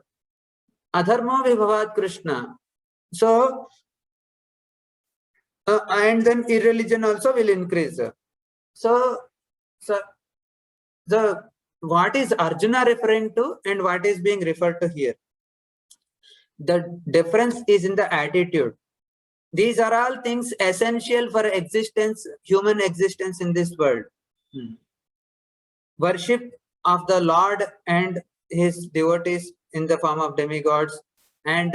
Adharmo vibhavat Krishna. So and then irreligion also will increase. So what is Arjuna referring to and what is being referred to here? The difference is in the attitude. These are all things essential for existence, human existence in this world. Worship of the Lord and his devotees in the form of demigods, and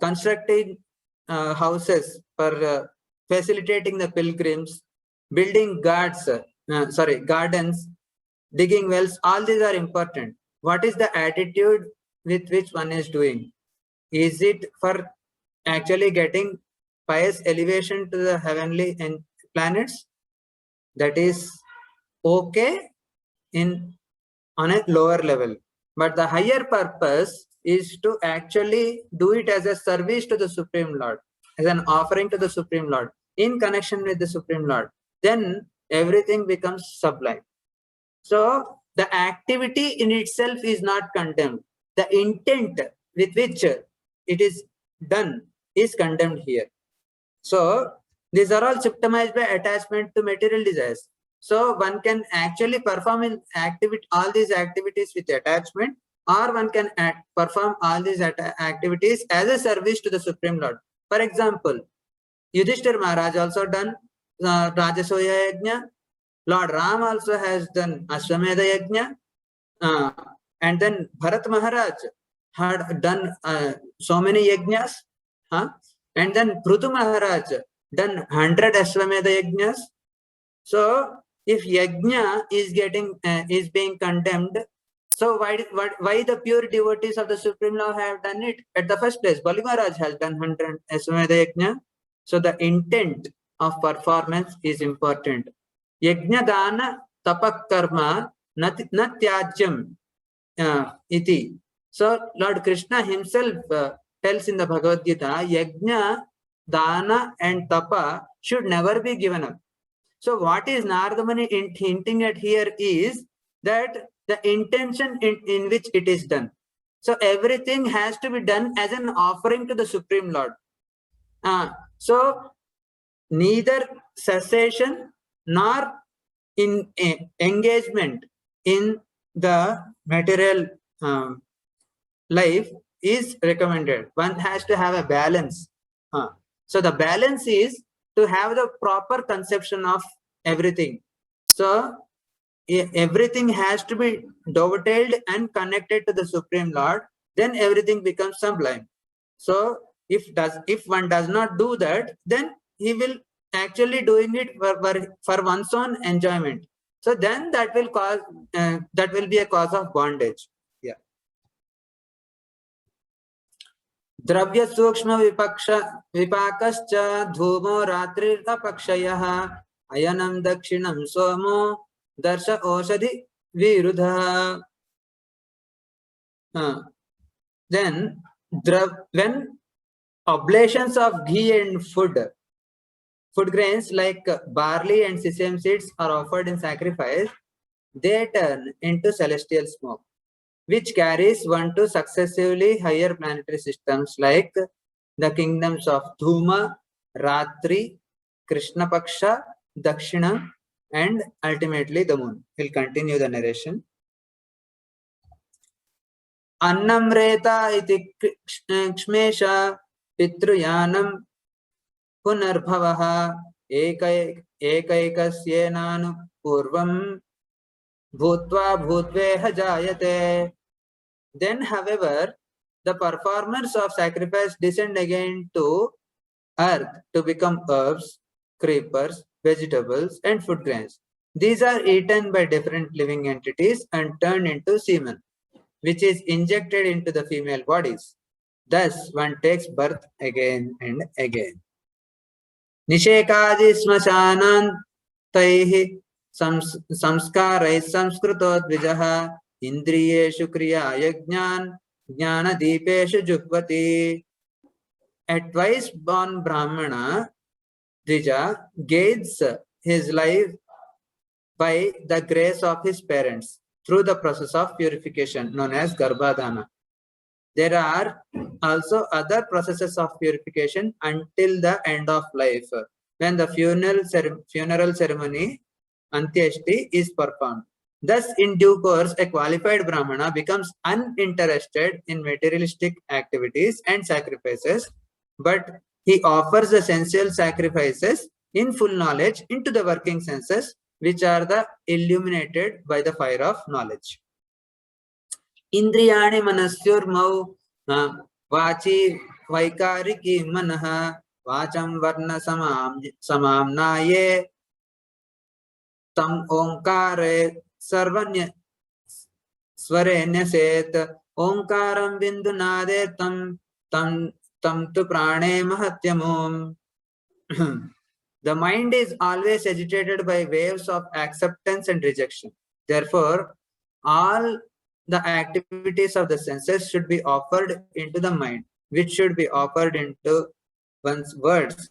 constructing houses for facilitating the pilgrims, building gardens, digging wells. All these are important. What is the attitude with which one is doing? Is it for actually getting pious elevation to the heavenly planets? That is okay on a lower level, but the higher purpose is to actually do it as a service to the Supreme Lord, as an offering to the Supreme Lord, in connection with the Supreme Lord. Then everything becomes sublime. So the activity in itself is not condemned. The intent with which it is done is condemned here. So these are all symptomized by attachment to material desires. So one can actually perform all these activities with attachment, or one can perform all these activities as a service to the Supreme Lord. For example, Yudhishthir Maharaj also done Rajasoya Yajna. Lord Ram also has done Ashwamedha Yajna. And then Bharat Maharaj had done so many yajnas. And then Prutu Maharaj done 100 Ashwamedha Yajnas. So if yajna is being condemned So why the pure devotees of the Supreme Lord have done it at the first place? Bali Maharaj has done 100 Aswamedha Yajna. So the intent of performance is important. Yajna dana tapak karma natyajyam iti. So Lord Krishna himself tells in the Bhagavad Gita, yajna, dana and tapa should never be given up. So what is Narada Muni hinting at here is that the intention in which it is done. So everything has to be done as an offering to the Supreme Lord. So neither cessation nor in engagement in the material life is recommended. One has to have a balance. So the balance is to have the proper conception of everything. So everything has to be dovetailed and connected to the Supreme Lord, then everything becomes sublime. So if one does not do that, then he will actually doing it for one's own enjoyment. So then that will cause that will be a cause of bondage. Yeah. द्रव्य सूक्ष्म विपक्ष विपाकश्च धूमो रात्रिरपक्षयः अयनं दक्षिणं सोमो दर्श औषधि विरुधः. Then when oblations of ghee and food grains like barley and sesame seeds are offered in sacrifice, they turn into celestial smoke, which carries one to successively higher planetary systems like the kingdoms of Dhuma, Ratri, Krishna Paksha, Dakshina, and ultimately the moon. We'll continue the narration. Annamreta iti kshmesha pitruyanam punarbhavaha ekaikasyenanu purvam bhutva bhutveha jayate. Then, however, the performers of sacrifice descend again to earth to become herbs, creepers, vegetables, and food grains. These are eaten by different living entities and turned into semen, which is injected into the female bodies. Thus, one takes birth again and again. Nishekadi smashanantaihi samskarai samskritodvijaha indriyeshu kriya yajnan jnana deepeshu jukvati. A twice born Brahmana, Dvija, gains his life by the grace of his parents through the process of purification known as Garbhadana. There are also other processes of purification until the end of life, when the funeral ceremony, Antyeshti, is performed. Thus, in due course, a qualified Brahmana becomes uninterested in materialistic activities and sacrifices, but he offers the sensual sacrifices in full knowledge into the working senses, which are the illuminated by the fire of knowledge. Indriyani manasyurmau vachi vaikariki manaha vacham varna samamnaye tam omkare sarvanya swarenyaset omkaram bindunade tam tu prane mahatyamum. The mind is always agitated by waves of acceptance and rejection. Therefore, all the activities of the senses should be offered into the mind, which should be offered into one's words.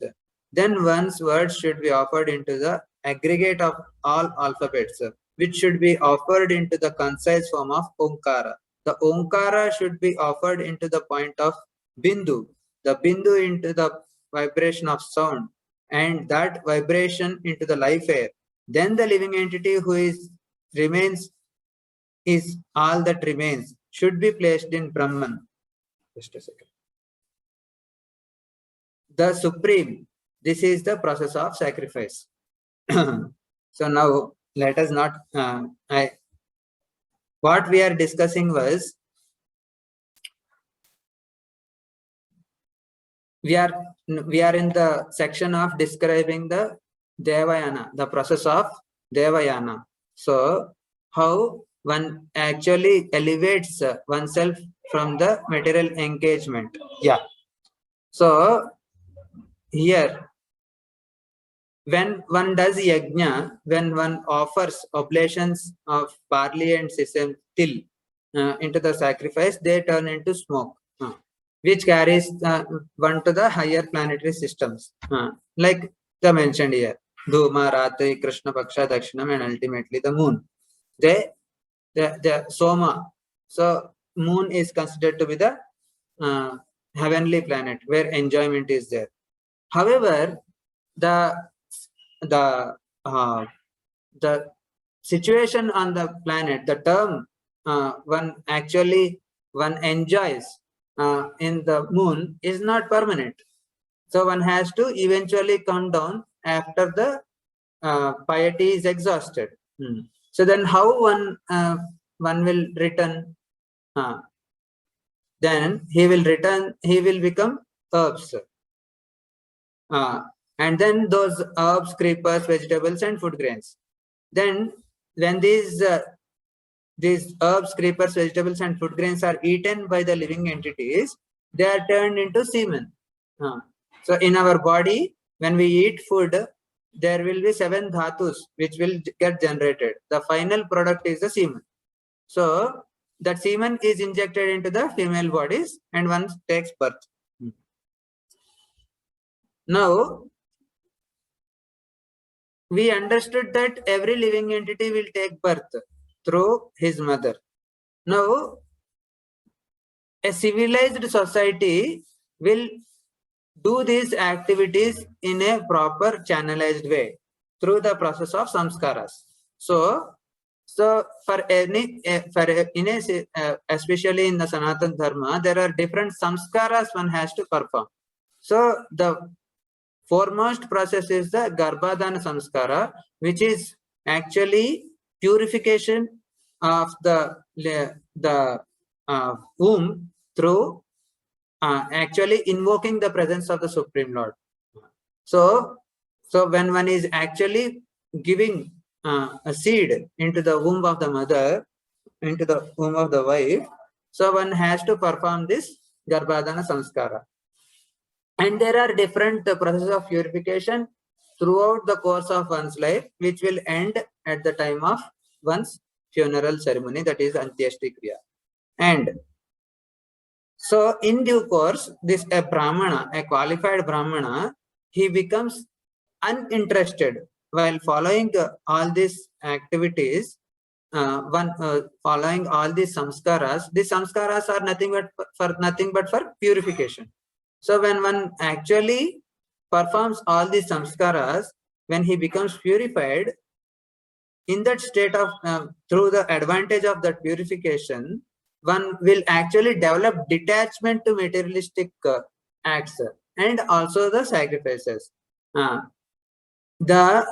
Then one's words should be offered into the aggregate of all alphabets, which should be offered into the concise form of Omkara. The Omkara should be offered into the point of Bindu, the Bindu into the vibration of sound, and that vibration into the life air. Then the living entity who remains is all that remains should be placed in Brahman. Just a second. The Supreme. This is the process of sacrifice. So now let us not. What we are discussing was we are in the section of describing the Devayana, the process of Devayana. So how one actually elevates oneself from the material engagement. Yeah. So here, when one does yajna, when one offers oblations of barley and sesame till into the sacrifice, they turn into smoke, which carries one to the higher planetary systems, like the mentioned here, Dhuma, Ratri, Krishna Paksha, Dakshinam, and ultimately the moon. The Soma. So moon is considered to be the uh, heavenly planet where enjoyment is there. However, the the uh, the situation on the planet, the term one enjoys in the moon is not permanent. So one has to eventually come down after the piety is exhausted. So then how one will return? Then he will return, he will become herbs. And then those herbs, creepers, vegetables, and food grains. Then when these herbs, creepers, vegetables, and food grains are eaten by the living entities, they are turned into semen. So in our body, when we eat food, there will be 7 dhatus which will get generated. The final product is the semen. So that semen is injected into the female bodies and one takes birth. Now, we understood that every living entity will take birth through his mother. Now, a civilized society will do these activities in a proper channelized way through the process of samskaras. So for especially in the Sanatana Dharma, there are different samskaras one has to perform. So the foremost process is the Garbhadana Samskara, which is actually purification of the womb through actually invoking the presence of the Supreme Lord. So when one is actually giving a seed into the womb of the mother, into the womb of the wife, so one has to perform this Garbhadana Samskara. And there are different processes of purification throughout the course of one's life, which will end at the time of one's funeral ceremony, that is Antyeshti Kriya. And so in due course, a Brahmana, a qualified Brahmana, he becomes uninterested while following all these activities, following all these samskaras. These samskaras are nothing but for purification. So when one actually performs all these samskaras, when he becomes purified, in that state of through the advantage of that purification, one will actually develop detachment to materialistic acts and also the sacrifices. Then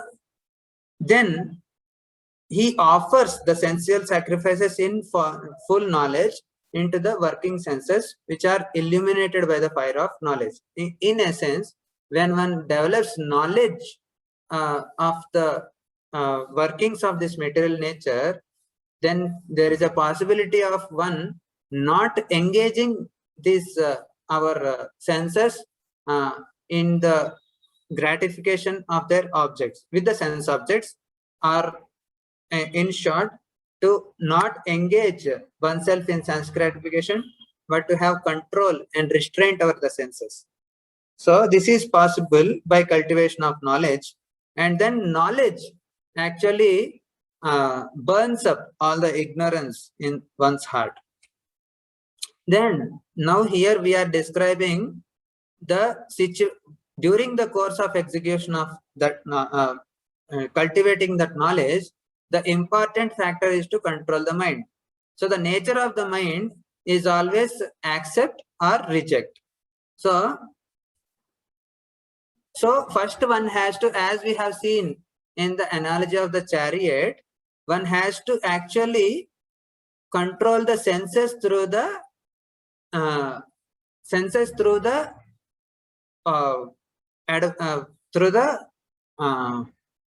he offers the sensual sacrifices in full knowledge into the working senses, which are illuminated by the fire of knowledge. In essence, when one develops knowledge of the workings of this material nature, then there is a possibility of one not engaging these our senses in the gratification of their objects with the sense objects, or in short, to not engage oneself in sense gratification, but to have control and restraint over the senses. So this is possible by cultivation of knowledge, and then knowledge actually burns up all the ignorance in one's heart. Then now here we are describing the during the course of execution of that cultivating that knowledge, the important factor is to control the mind. So the nature of the mind is always accept or reject. So first one has to, as we have seen in the analogy of the chariot, one has to actually control the senses through the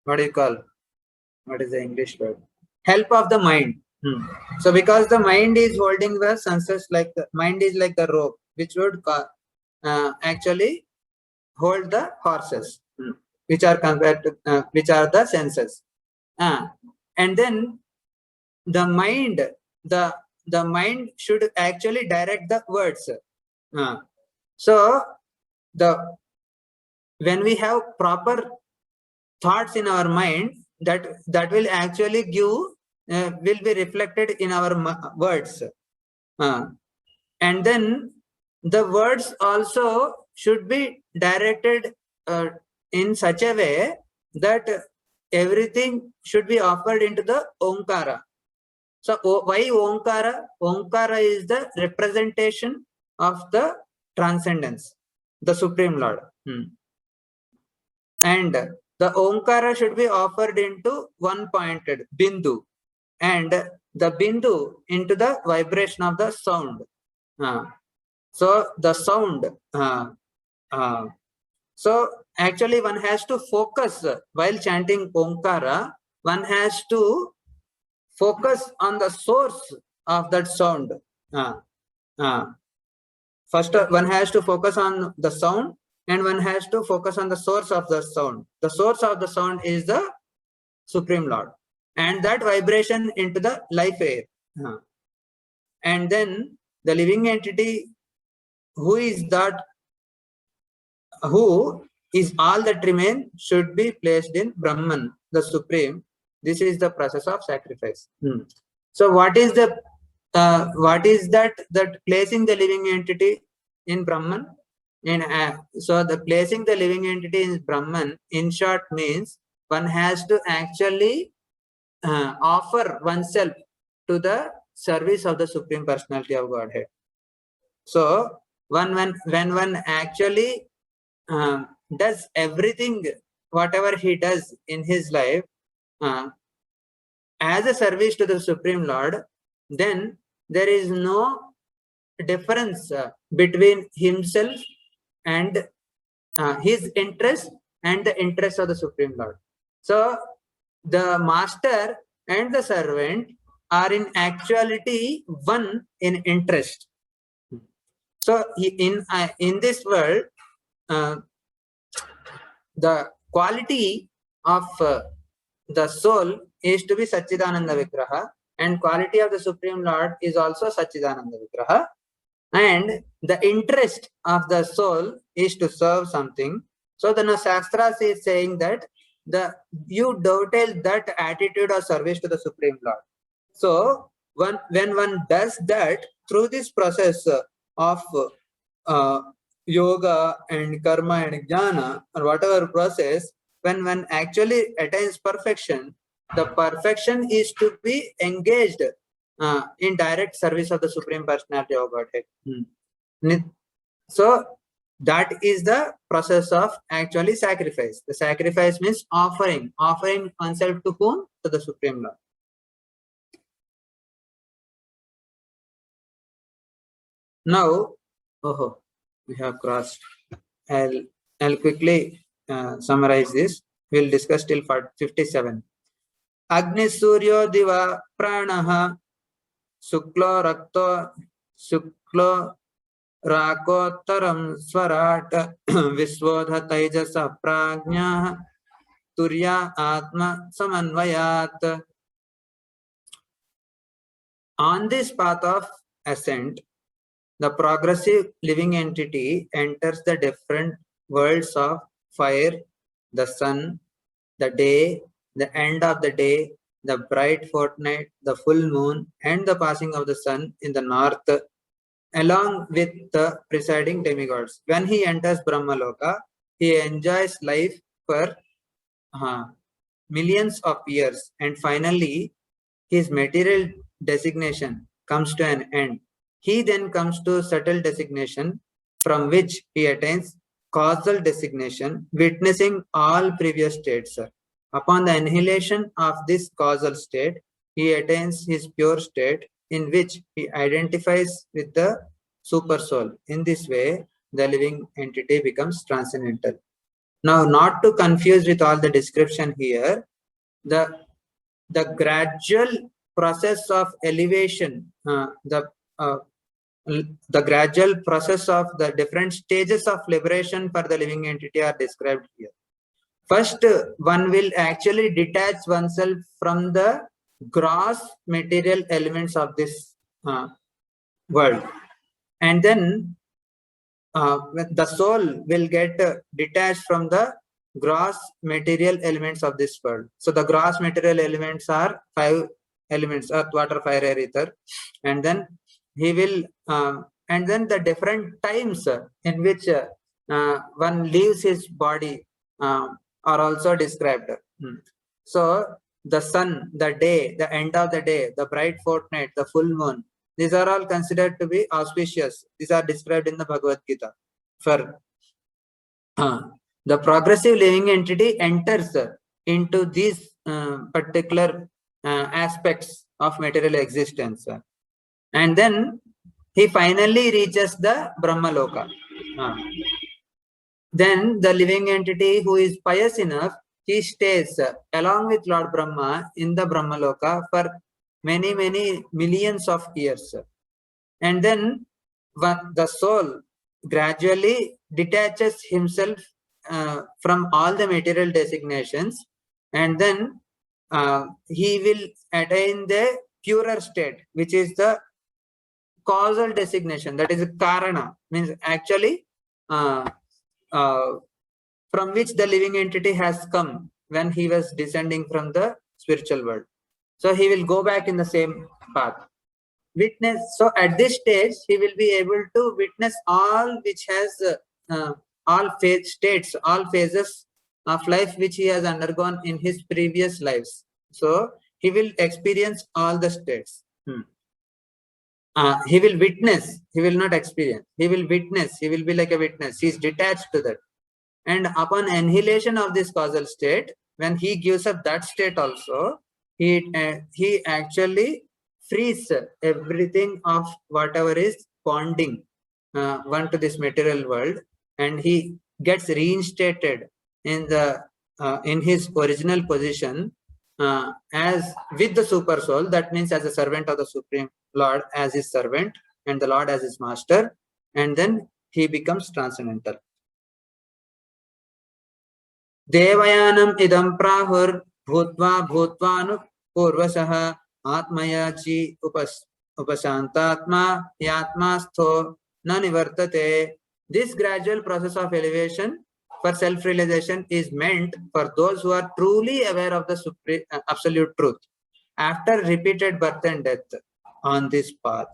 what do you call, what is the English word? help of the mind. So because the mind is holding the senses, like the mind is like the rope which would actually hold the horses, which are compared to which are the senses. And then the mind, the mind should actually direct the words. So the when we have proper thoughts in our mind, that will actually give will be reflected in our words. And then the words also should be directed in such a way that everything should be offered into the Omkara. So why Omkara? Omkara is the representation of the transcendence, the Supreme Lord. And the Omkara should be offered into one pointed Bindu, and the Bindu into the vibration of the sound. So the sound. So actually one has to focus while chanting Omkara, one has to focus on the source of that sound. First, one has to focus on the sound, and one has to focus on the source of the sound. The source of the sound is the Supreme Lord, and that vibration into the life air. And then the living entity, who is that, who is all that remain, should be placed in Brahman, the Supreme. This is the process of sacrifice. So what is the what is that placing the living entity in Brahman? So the placing the living entity in Brahman, in short, means one has to actually offer oneself to the service of the Supreme Personality of Godhead. So when one actually does everything, whatever he does in his life as a service to the Supreme Lord, then there is no difference between himself and his interest and the interest of the Supreme Lord. So the master and the servant are in actuality one in interest. So in this world, the quality of the soul is to be Satchidananda Vigraha, and quality of the Supreme Lord is also Satchidananda Vigraha, and the interest of the soul is to serve something. So the Shastras is saying that you dovetail that attitude of service to the Supreme Lord. So when one does that through this process of yoga and karma and jnana, or whatever process, when one actually attains perfection, the perfection is to be engaged in direct service of the Supreme Personality of Godhead. So that is the process of actually sacrifice. The sacrifice means offering oneself to whom? To the Supreme Lord. Now, we have crossed. I'll quickly summarize this. We'll discuss till 57. Agni Suryo Diva Pranaha Suklo Rakto Suklo Rakotaram Swarat Viswodha Taijasa Prajna Turya Atma Samanvayat. On this path of ascent, the progressive living entity enters the different worlds of fire, the sun, the day, the end of the day, the bright fortnight, the full moon, and the passing of the sun in the north, along with the presiding demigods. When he enters Brahmaloka, he enjoys life for millions of years, and finally his material designation comes to an end. He then comes to subtle designation, from which he attains causal designation, witnessing all previous states. Upon the annihilation of this causal state, he attains his pure state, in which he identifies with the super soul. In this way, the living entity becomes transcendental. Now, not to confuse with all the description here, the the gradual process of elevation, the gradual process of the different stages of liberation for the living entity are described here. First, one will actually detach oneself from the gross material elements of this world, and then the soul will get detached from the gross material elements of this world. So the gross material elements are 5 elements: earth, water, fire, air, ether. And then he will and then the different times in which one leaves his body are also described. So the sun, the day, the end of the day, the bright fortnight, the full moon, these are all considered to be auspicious. These are described in the Bhagavad Gita. For the progressive living entity enters into these particular aspects of material existence, and then he finally reaches the Brahmaloka. Then the living entity who is pious enough, he stays along with Lord Brahma in the Brahmaloka for many millions of years, and then the soul gradually detaches himself from all the material designations, and then he will attain the purer state, which is the causal designation, that is a karana, means actually from which the living entity has come when he was descending from the spiritual world. So he will go back in the same path. Witness. So at this stage, he will be able to witness all which has all states, all phases of life which he has undergone in his previous lives. So he will experience all the states. He will witness. He will not experience. He will witness. He will be like a witness. He is detached to that. And upon annihilation of this causal state, when he gives up that state also, he actually frees everything of whatever is bonding one to this material world, and he gets reinstated in the in his original position as with the super soul. That means as a servant of the Supreme Lord, as his servant, and the Lord as his master, and then he becomes transcendental. Devayanam idam prahur bhutva bhutvanu purvasah atmayachi upasantatma yatmastho na nivartate. This gradual process of elevation for self-realization is meant for those who are truly aware of the supreme, absolute truth. After repeated birth and death on this path,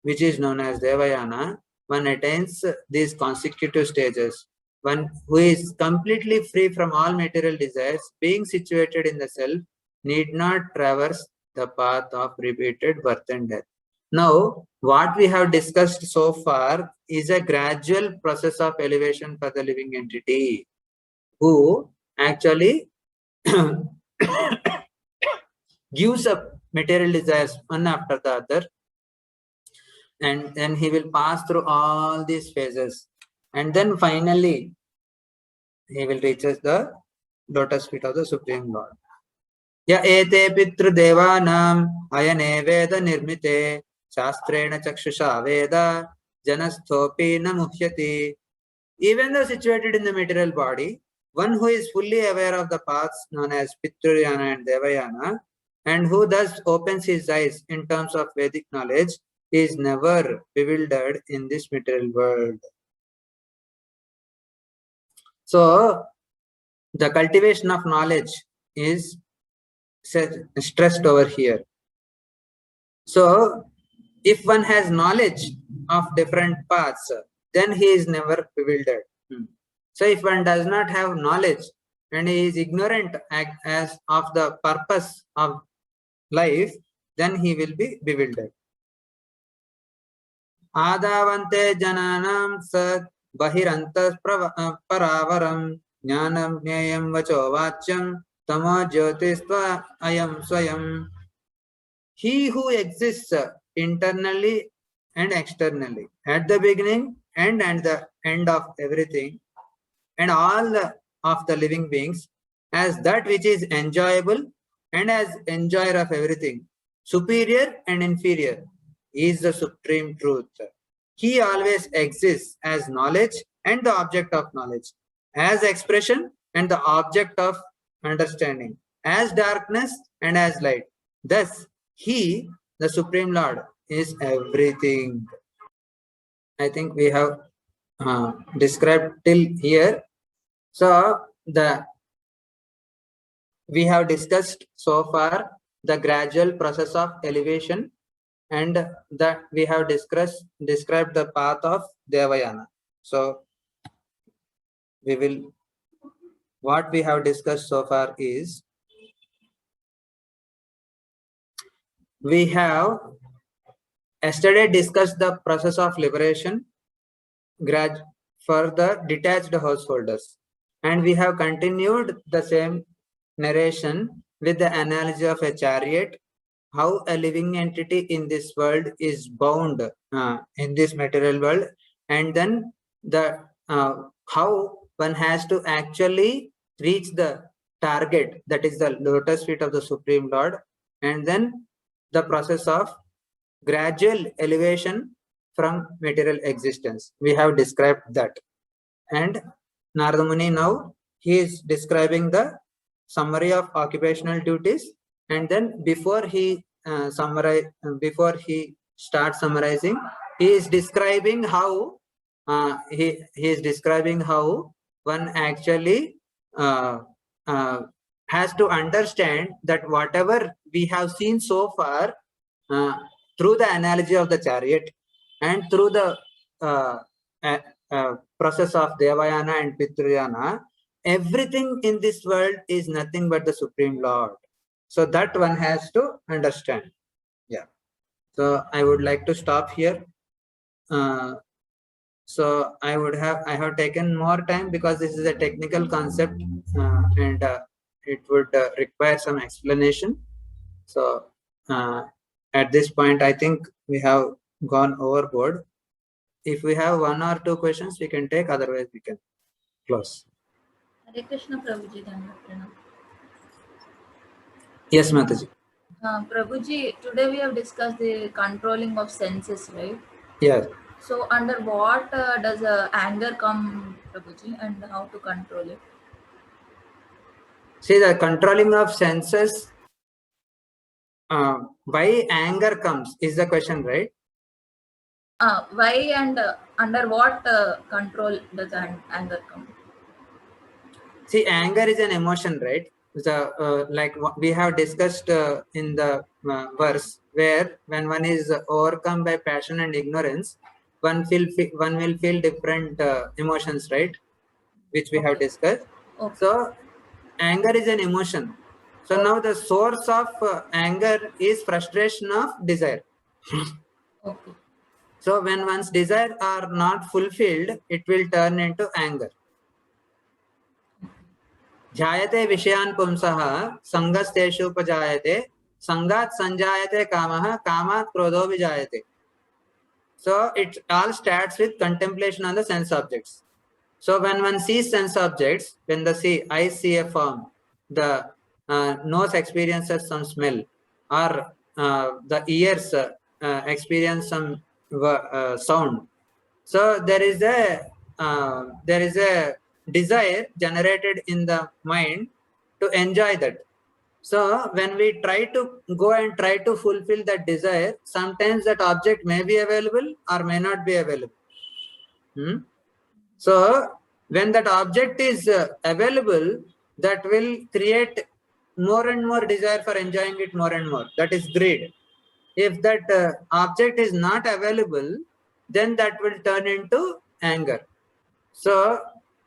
which is known as Devayana, one attains these consecutive stages. One who is completely free from all material desires, being situated in the self, need not traverse the path of repeated birth and death. Now, what we have discussed so far is a gradual process of elevation for the living entity, who actually gives up material desires one after the other, and then he will pass through all these phases, and then finally he will reach the lotus feet of the Supreme Lord. Ya ete pitru devanam ayane veda nirmite shastrena chakshusha veda janasthopi na muhyati. Even though situated in the material body, one who is fully aware of the paths known as Pitruyana and Devayana, and who thus opens his eyes in terms of Vedic knowledge, is never bewildered in this material world. So, the cultivation of knowledge is stressed over here. So, if one has knowledge of different paths, then he is never bewildered. So, if one does not have knowledge and he is ignorant as of the purpose of life, then he will be bewildered. Adavante jananam sat bahirantas paravaram jnanam jnayam vacho vachyam tamo jyotistva ayam swayam. He who exists internally and externally, at the beginning and at the end of everything, and all of the living beings, as that which is enjoyable and as enjoyer of everything, superior and inferior. He is the supreme truth. He always exists as knowledge and the object of knowledge, as expression and the object of understanding, as darkness and as light. Thus, He, the Supreme Lord, is everything. I think we have described till here. So, we have discussed so far the gradual process of elevation, and that we have described the path of Devayana. So what we have discussed so far is, we have yesterday discussed the process of liberation for the detached householders, and we have continued the same narration with the analogy of a chariot, how a living entity in this world is bound in this material world, and then how one has to actually reach the target, that is the lotus feet of the Supreme Lord, and then the process of gradual elevation from material existence. We have described that, and Narada Muni now he is describing the summary of occupational duties, and then before he starts summarizing, he is describing how he is describing how one actually has to understand that whatever we have seen so far, through the analogy of the chariot and through the process of Devayana and Pitruyana, everything in this world is nothing but the Supreme Lord. So that one has to understand. Yeah. So I would like to stop here. So I have taken more time because this is a technical concept, and it would require some explanation. So at this point, I think we have gone overboard. If we have one or two questions, we can take. Otherwise, we can close. Hare Krishna, Prabhuji. Yes, Mataji. Prabhuji, today we have discussed the controlling of senses, right? Yes. So under what does anger come, Prabhuji, and how to control it? See, the controlling of senses, why anger comes is the question, right? Why and under what control does anger come? See, anger is an emotion, right? Like what we have discussed in the verse, where when one is overcome by passion and ignorance, one will feel different emotions, right? Which we have discussed. Okay. So anger is an emotion. So now the source of anger is frustration of desire. Okay. So when one's desires are not fulfilled, it will turn into anger. ध्यायते विषयान् पुंसः संगस्तेषुपजायते संगात् संजायते कामः कामात् क्रोधो विजायते. So it all starts with contemplation on the sense objects. So when one sees sense objects, when the eyes see a form, the nose experiences some smell, or the ears experience some sound. So there is a desire generated in the mind to enjoy that. So when we try to go and try to fulfill that desire, sometimes that object may be available or may not be available. So when that object is available, that will create more and more desire for enjoying it more and more. That is greed. If that object is not available, then that will turn into anger. So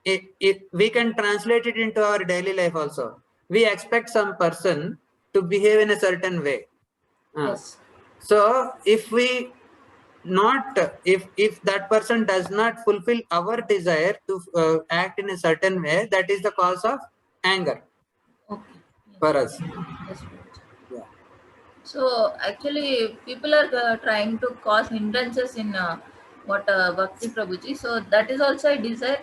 if we can translate it into our daily life also. We expect some person to behave in a certain way. Yes. So if that person does not fulfill our desire to act in a certain way, that is the cause of anger. Okay. Yes. For us. Yes. Yeah. So actually, people are trying to cause hindrances in Bhakti Prabhuji. So that is also a desire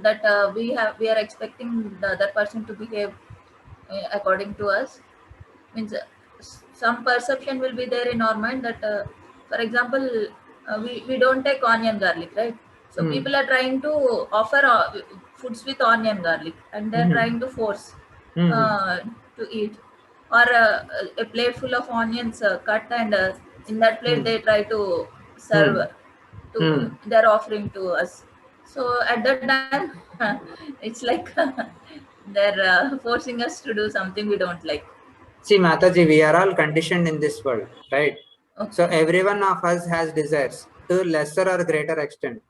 that we are expecting the other person to behave according to us. means some perception will be there in our mind that for example we don't take onion garlic, right? So people are trying to offer foods with onion garlic, and they're trying to force to eat, or a plate full of onions cut, and in that plate they try to serve to their offering to us. So at that time it's like they're forcing us to do something we don't like. See, Mataji, we are all conditioned in this world, right? Okay. So every one of us has desires to lesser or greater extent.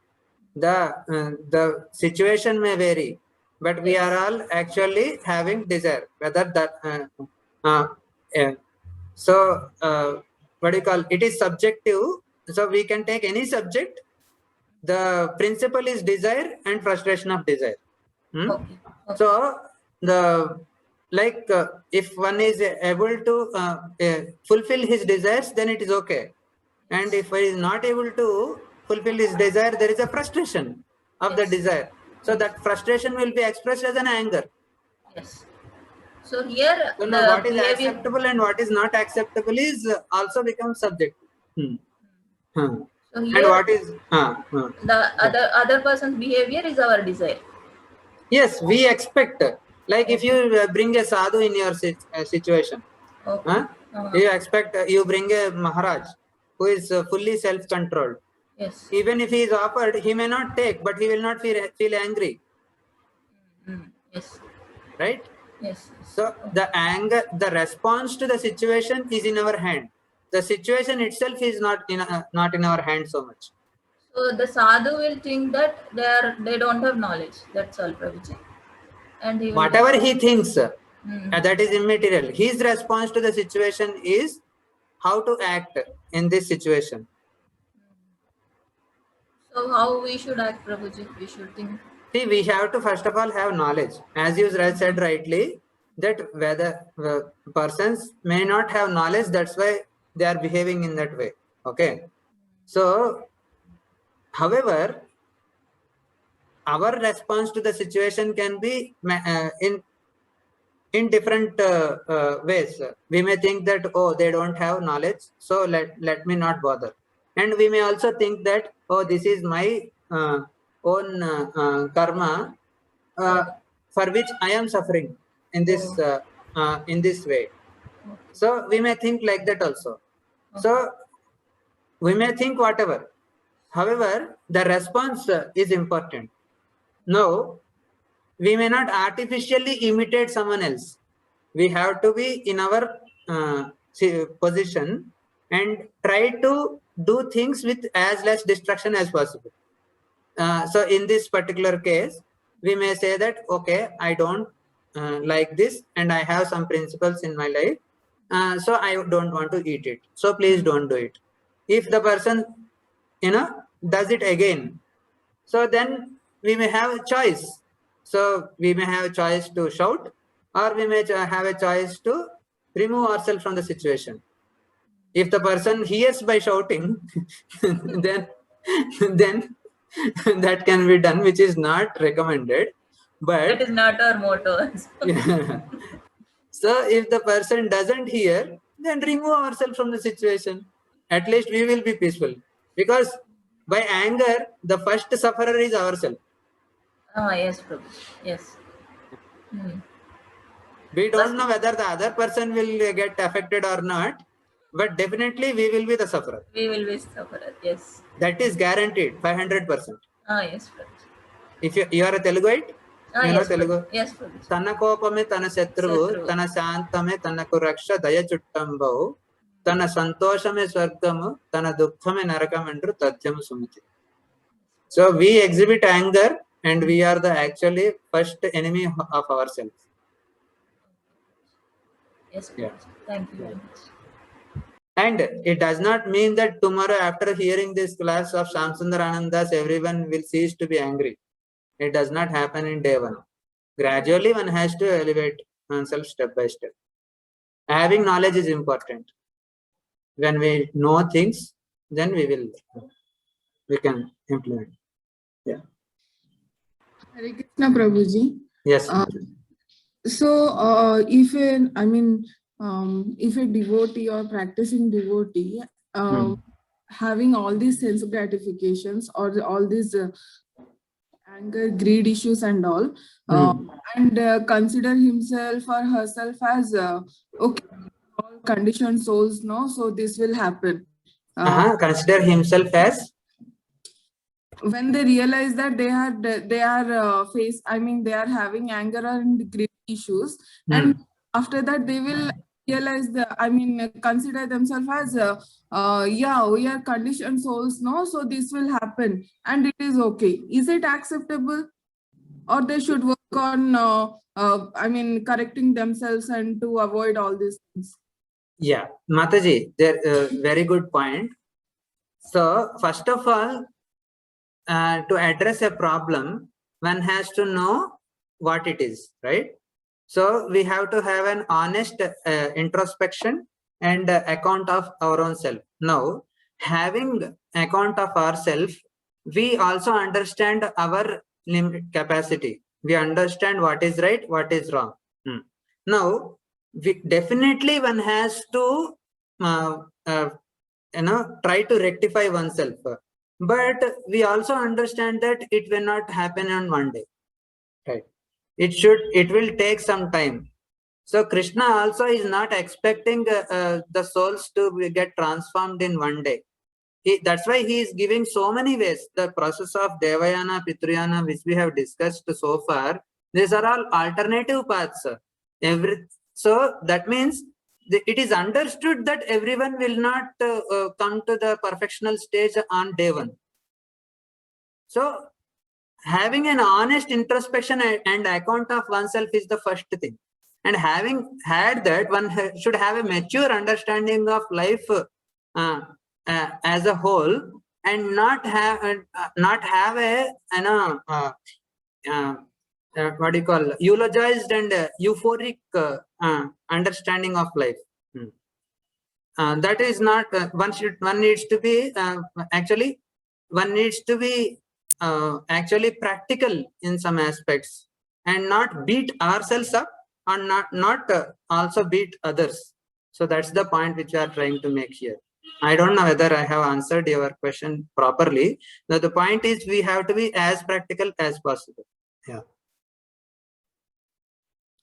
The situation may vary, but we are all actually having desire, whether that so what do you call it, is subjective. So we can take any subject. The principle is desire and frustration of desire. Okay. Okay. So the if one is able to fulfill his desires, then it is okay. And if he is not able to fulfill his desire, there is a frustration of the desire. So that frustration will be expressed as an anger. Yes. So here So now what is acceptable and what is not acceptable is also becomes subjective. So And here what is the other person's behavior is our desire. yes, we expect, like if you bring a sadhu in your situation, Okay. you expect you bring a Maharaj who is fully self-controlled. Yes. Even if he is offered, he may not take, but he will not feel angry. Yes. Right? Yes. So the anger, the response to the situation is in our hand. The situation itself is not in our hand so much. So the sadhu will think that they don't have knowledge. That's all, Prabhuji. And he will whatever he thinks, that is immaterial. His response to the situation is how to act in this situation. So how we should act, Prabhuji? We should think. See, we have to first of all have knowledge, as you said rightly, that whether persons may not have knowledge, that's why they are behaving in that way. Okay. So however, our response to the situation can be in different ways. We may think that, oh, they don't have knowledge, so let me not bother. And we may also think that, oh, this is my own karma for which I am suffering in this way. So we may think like that also. So we may think whatever. However, the response is important. Now, we may not artificially imitate someone else. We have to be in our position and try to do things with as less distraction as possible. So in this particular case, we may say that, okay, I don't like this, and I have some principles in my life, so I don't want to eat it, so please don't do it. If the person does it again, so then we may have a choice. So we may have a choice to shout, or we may have a choice to remove ourselves from the situation. If the person hears by shouting, then that can be done, which is not recommended. But that is not our motto. So if the person doesn't hear, then remove ourselves from the situation. At least we will be peaceful, because by anger, the first sufferer is ourselves. Yes, Prabhu. Yes. We don't know whether the other person will get affected or not, but definitely we will be the sufferer. We will be sufferer. Yes. That is guaranteed, 500%. Yes, Prabhu. If you are a Teluguite, you know Telugu. Yes, Prabhu. తన కోపమే తన శత్రువు, తన శాంతమే తనకు రక్ష, దయ చుట్టంబవు, తన సంతోషమే స్వర్గము, తన దుఃఖమే నరకం Endru తథ్యము Sumathi. So we exhibit anger, and we are the actually first enemy of ourselves. Yes, thank you very much. And it does not mean that tomorrow, after hearing this class of Shamsundar Anandas, everyone will cease to be angry. It does not happen in day one. Gradually, one has to elevate oneself step by step. Having knowledge is important. When we know things, then we can implement. Yeah. Hare Krishna, Prabhuji. Yes. So, if if a devotee or practicing devotee having all these sense gratifications or all these anger, greed issues and all, and consider himself or herself as okay, all conditioned souls, no, so this will happen. Consider himself as, when they realize that they are they are having anger and greed issues, and after that they will realize consider themselves as yeah, we are conditioned souls, no, so this will happen and it is okay. Is it acceptable, or they should work on correcting themselves and to avoid all these things? yeah, Mataji, there very good point. So first of all, to address a problem, one has to know what it is, right? So we have to have an honest introspection and account of our own self. Now, having account of ourselves, we also understand our limit capacity. We understand what is right, what is wrong. Now, definitely one has to try to rectify oneself. But we also understand that it will not happen on one day, right? It will take some time. So Krishna also is not expecting the souls to get transformed in one day. That's why he is giving so many ways. The process of Devayana, Pitruyana, which we have discussed so far, these are all alternative paths. So that means it is understood that everyone will not come to the perfectional stage on day one. So having an honest introspection and account of oneself is the first thing. And having had that, one should have a mature understanding of life as a whole, and not have a what do you call, eulogized and euphoric understanding of life. That is not one needs to be actually practical in some aspects, and not beat ourselves up, and not also beat others. So that's the point which we are trying to make here. I don't know whether I have answered your question properly. Now the point is we have to be as practical as possible. Yeah.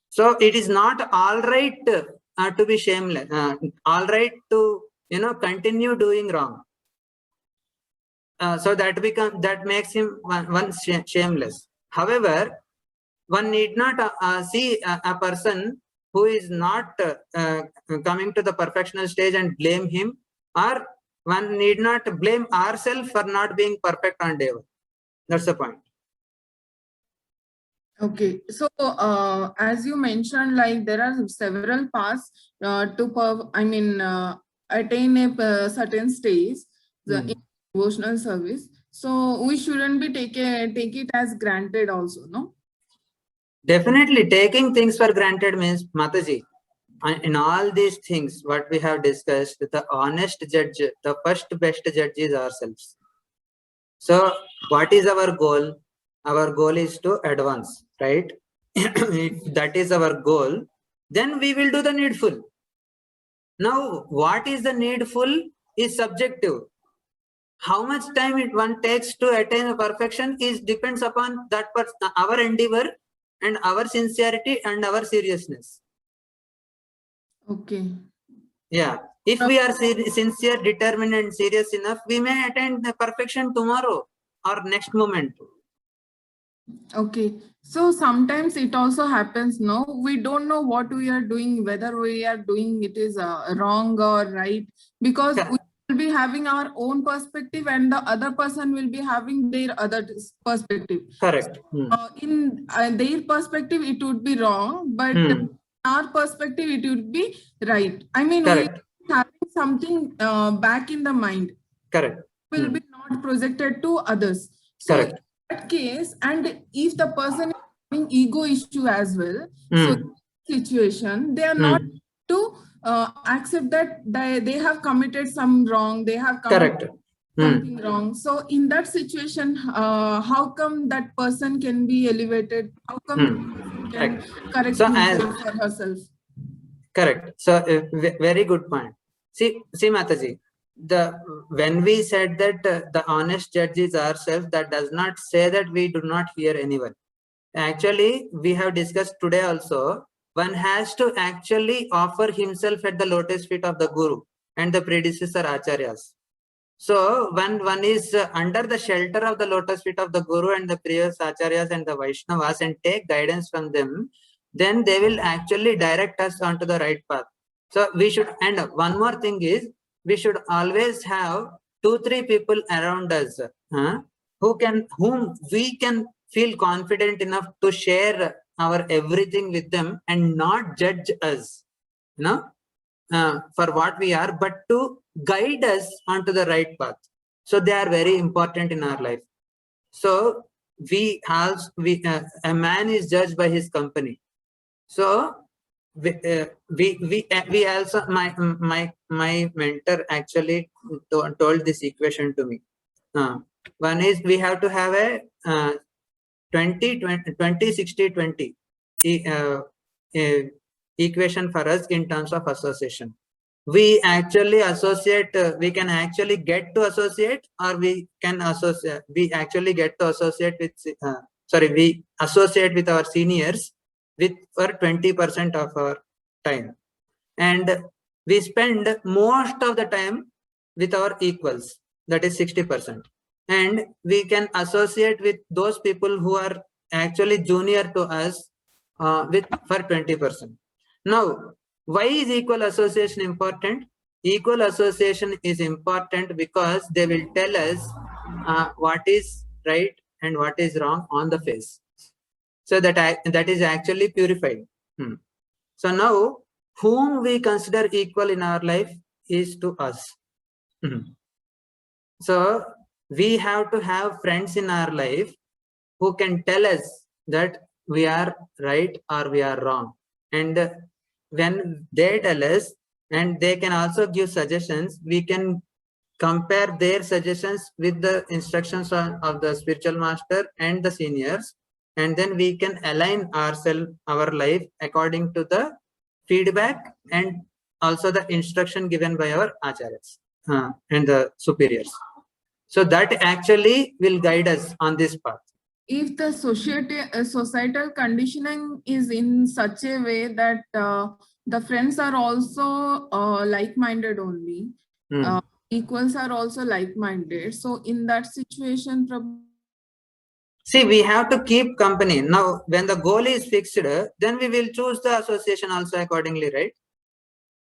So it is not all right to be shameless. All right to continue doing wrong. So that makes him one shameless. However, one need not see a person who is not coming to the perfectional stage and blame him, or one need not blame ourselves for not being perfect on day one. That's the point. Okay, so as you mentioned, like there are several paths to attain a certain stage in devotional service. So we shouldn't be take it as granted also, no? Definitely, taking things for granted means, Mataji, in all these things what we have discussed, the honest judge, the first best judge is ourselves. So what is our goal? Our goal is to advance, right? If that is our goal, then we will do the needful. Now, what is the needful is subjective. How much time one takes to attain a perfection depends upon that our endeavor and our sincerity and our seriousness. Okay. Yeah. If we are sincere, determined and serious enough, we may attain the perfection tomorrow or next moment. Okay, so sometimes it also happens, no, we don't know what we are doing, whether we are doing it is wrong or right, because we will be having our own perspective and the other person will be having their other perspective. Correct. In their perspective it would be wrong, but in our perspective it would be right. I mean, correct. We having something back in the mind. Correct. Will be not projected to others. So correct. In that case, and if the person is having ego issue as well, so in this situation they are not to accept that they have committed some wrong, they have committed something wrong. So in that situation, how come that person can be elevated? How come the person can correct himself or herself? Correct. So very good point. See Mataji, when we said that the honest judge is ourselves, that does not say that we do not fear anyone. Actually, we have discussed today also, one has to actually offer himself at the lotus feet of the Guru and the predecessor Acharyas. So when one is under the shelter of the lotus feet of the Guru and the previous Acharyas and the Vaishnavas and take guidance from them, then they will actually direct us onto the right path. So we should, and one more thing is, we should always have 2-3 people around us whom we can feel confident enough to share our everything with them and not judge us, for what we are, but to guide us onto the right path. So they are very important in our life. So a man is judged by his company. So we also, my mentor actually told this equation to me. One is, we have to have a 20 60 20 equation for us in terms of association. We actually associate, we can actually get to associate, or we can associate, we actually get to associate with, we associate with our seniors for 20% of our time, and we spend most of the time with our equals, that is 60%, and we can associate with those people who are actually junior to us for 20%. Now, why is equal association important? Equal association is important because they will tell us what is right and what is wrong on the face. So that is actually purified. So now, whom we consider equal in our life is to us. So we have to have friends in our life who can tell us that we are right or we are wrong. And when they tell us, and they can also give suggestions, we can compare their suggestions with the instructions of the spiritual master and the seniors, and then we can align our life according to the feedback and also the instruction given by our acharyas and the superiors. So that actually will guide us on this path. If the societal conditioning is in such a way that the friends are also like-minded only, equals are also like-minded, so in that situation, see, we have to keep company. Now, when the goal is fixed, then we will choose the association also accordingly, right?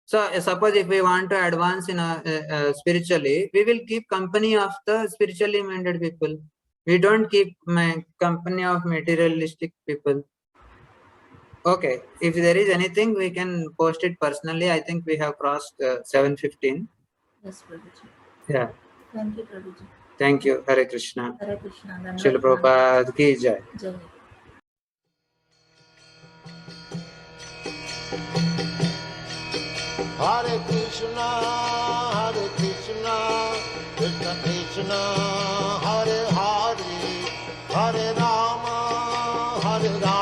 So suppose if we want to advance in spiritually, we will keep company of the spiritually minded people. We don't keep my company of materialistic people. Okay, if there is anything, we can post it personally. I think we have crossed 7:15. Yes, Prabhuji. Yeah. Thank you, Prabhuji. Thank you. Hare Krishna. Hare Krishna. Srila Prabhupada ki jai. Jai. Hare Krishna, Krishna Krishna, Hare Hare, Hare Rama, Hare Rama.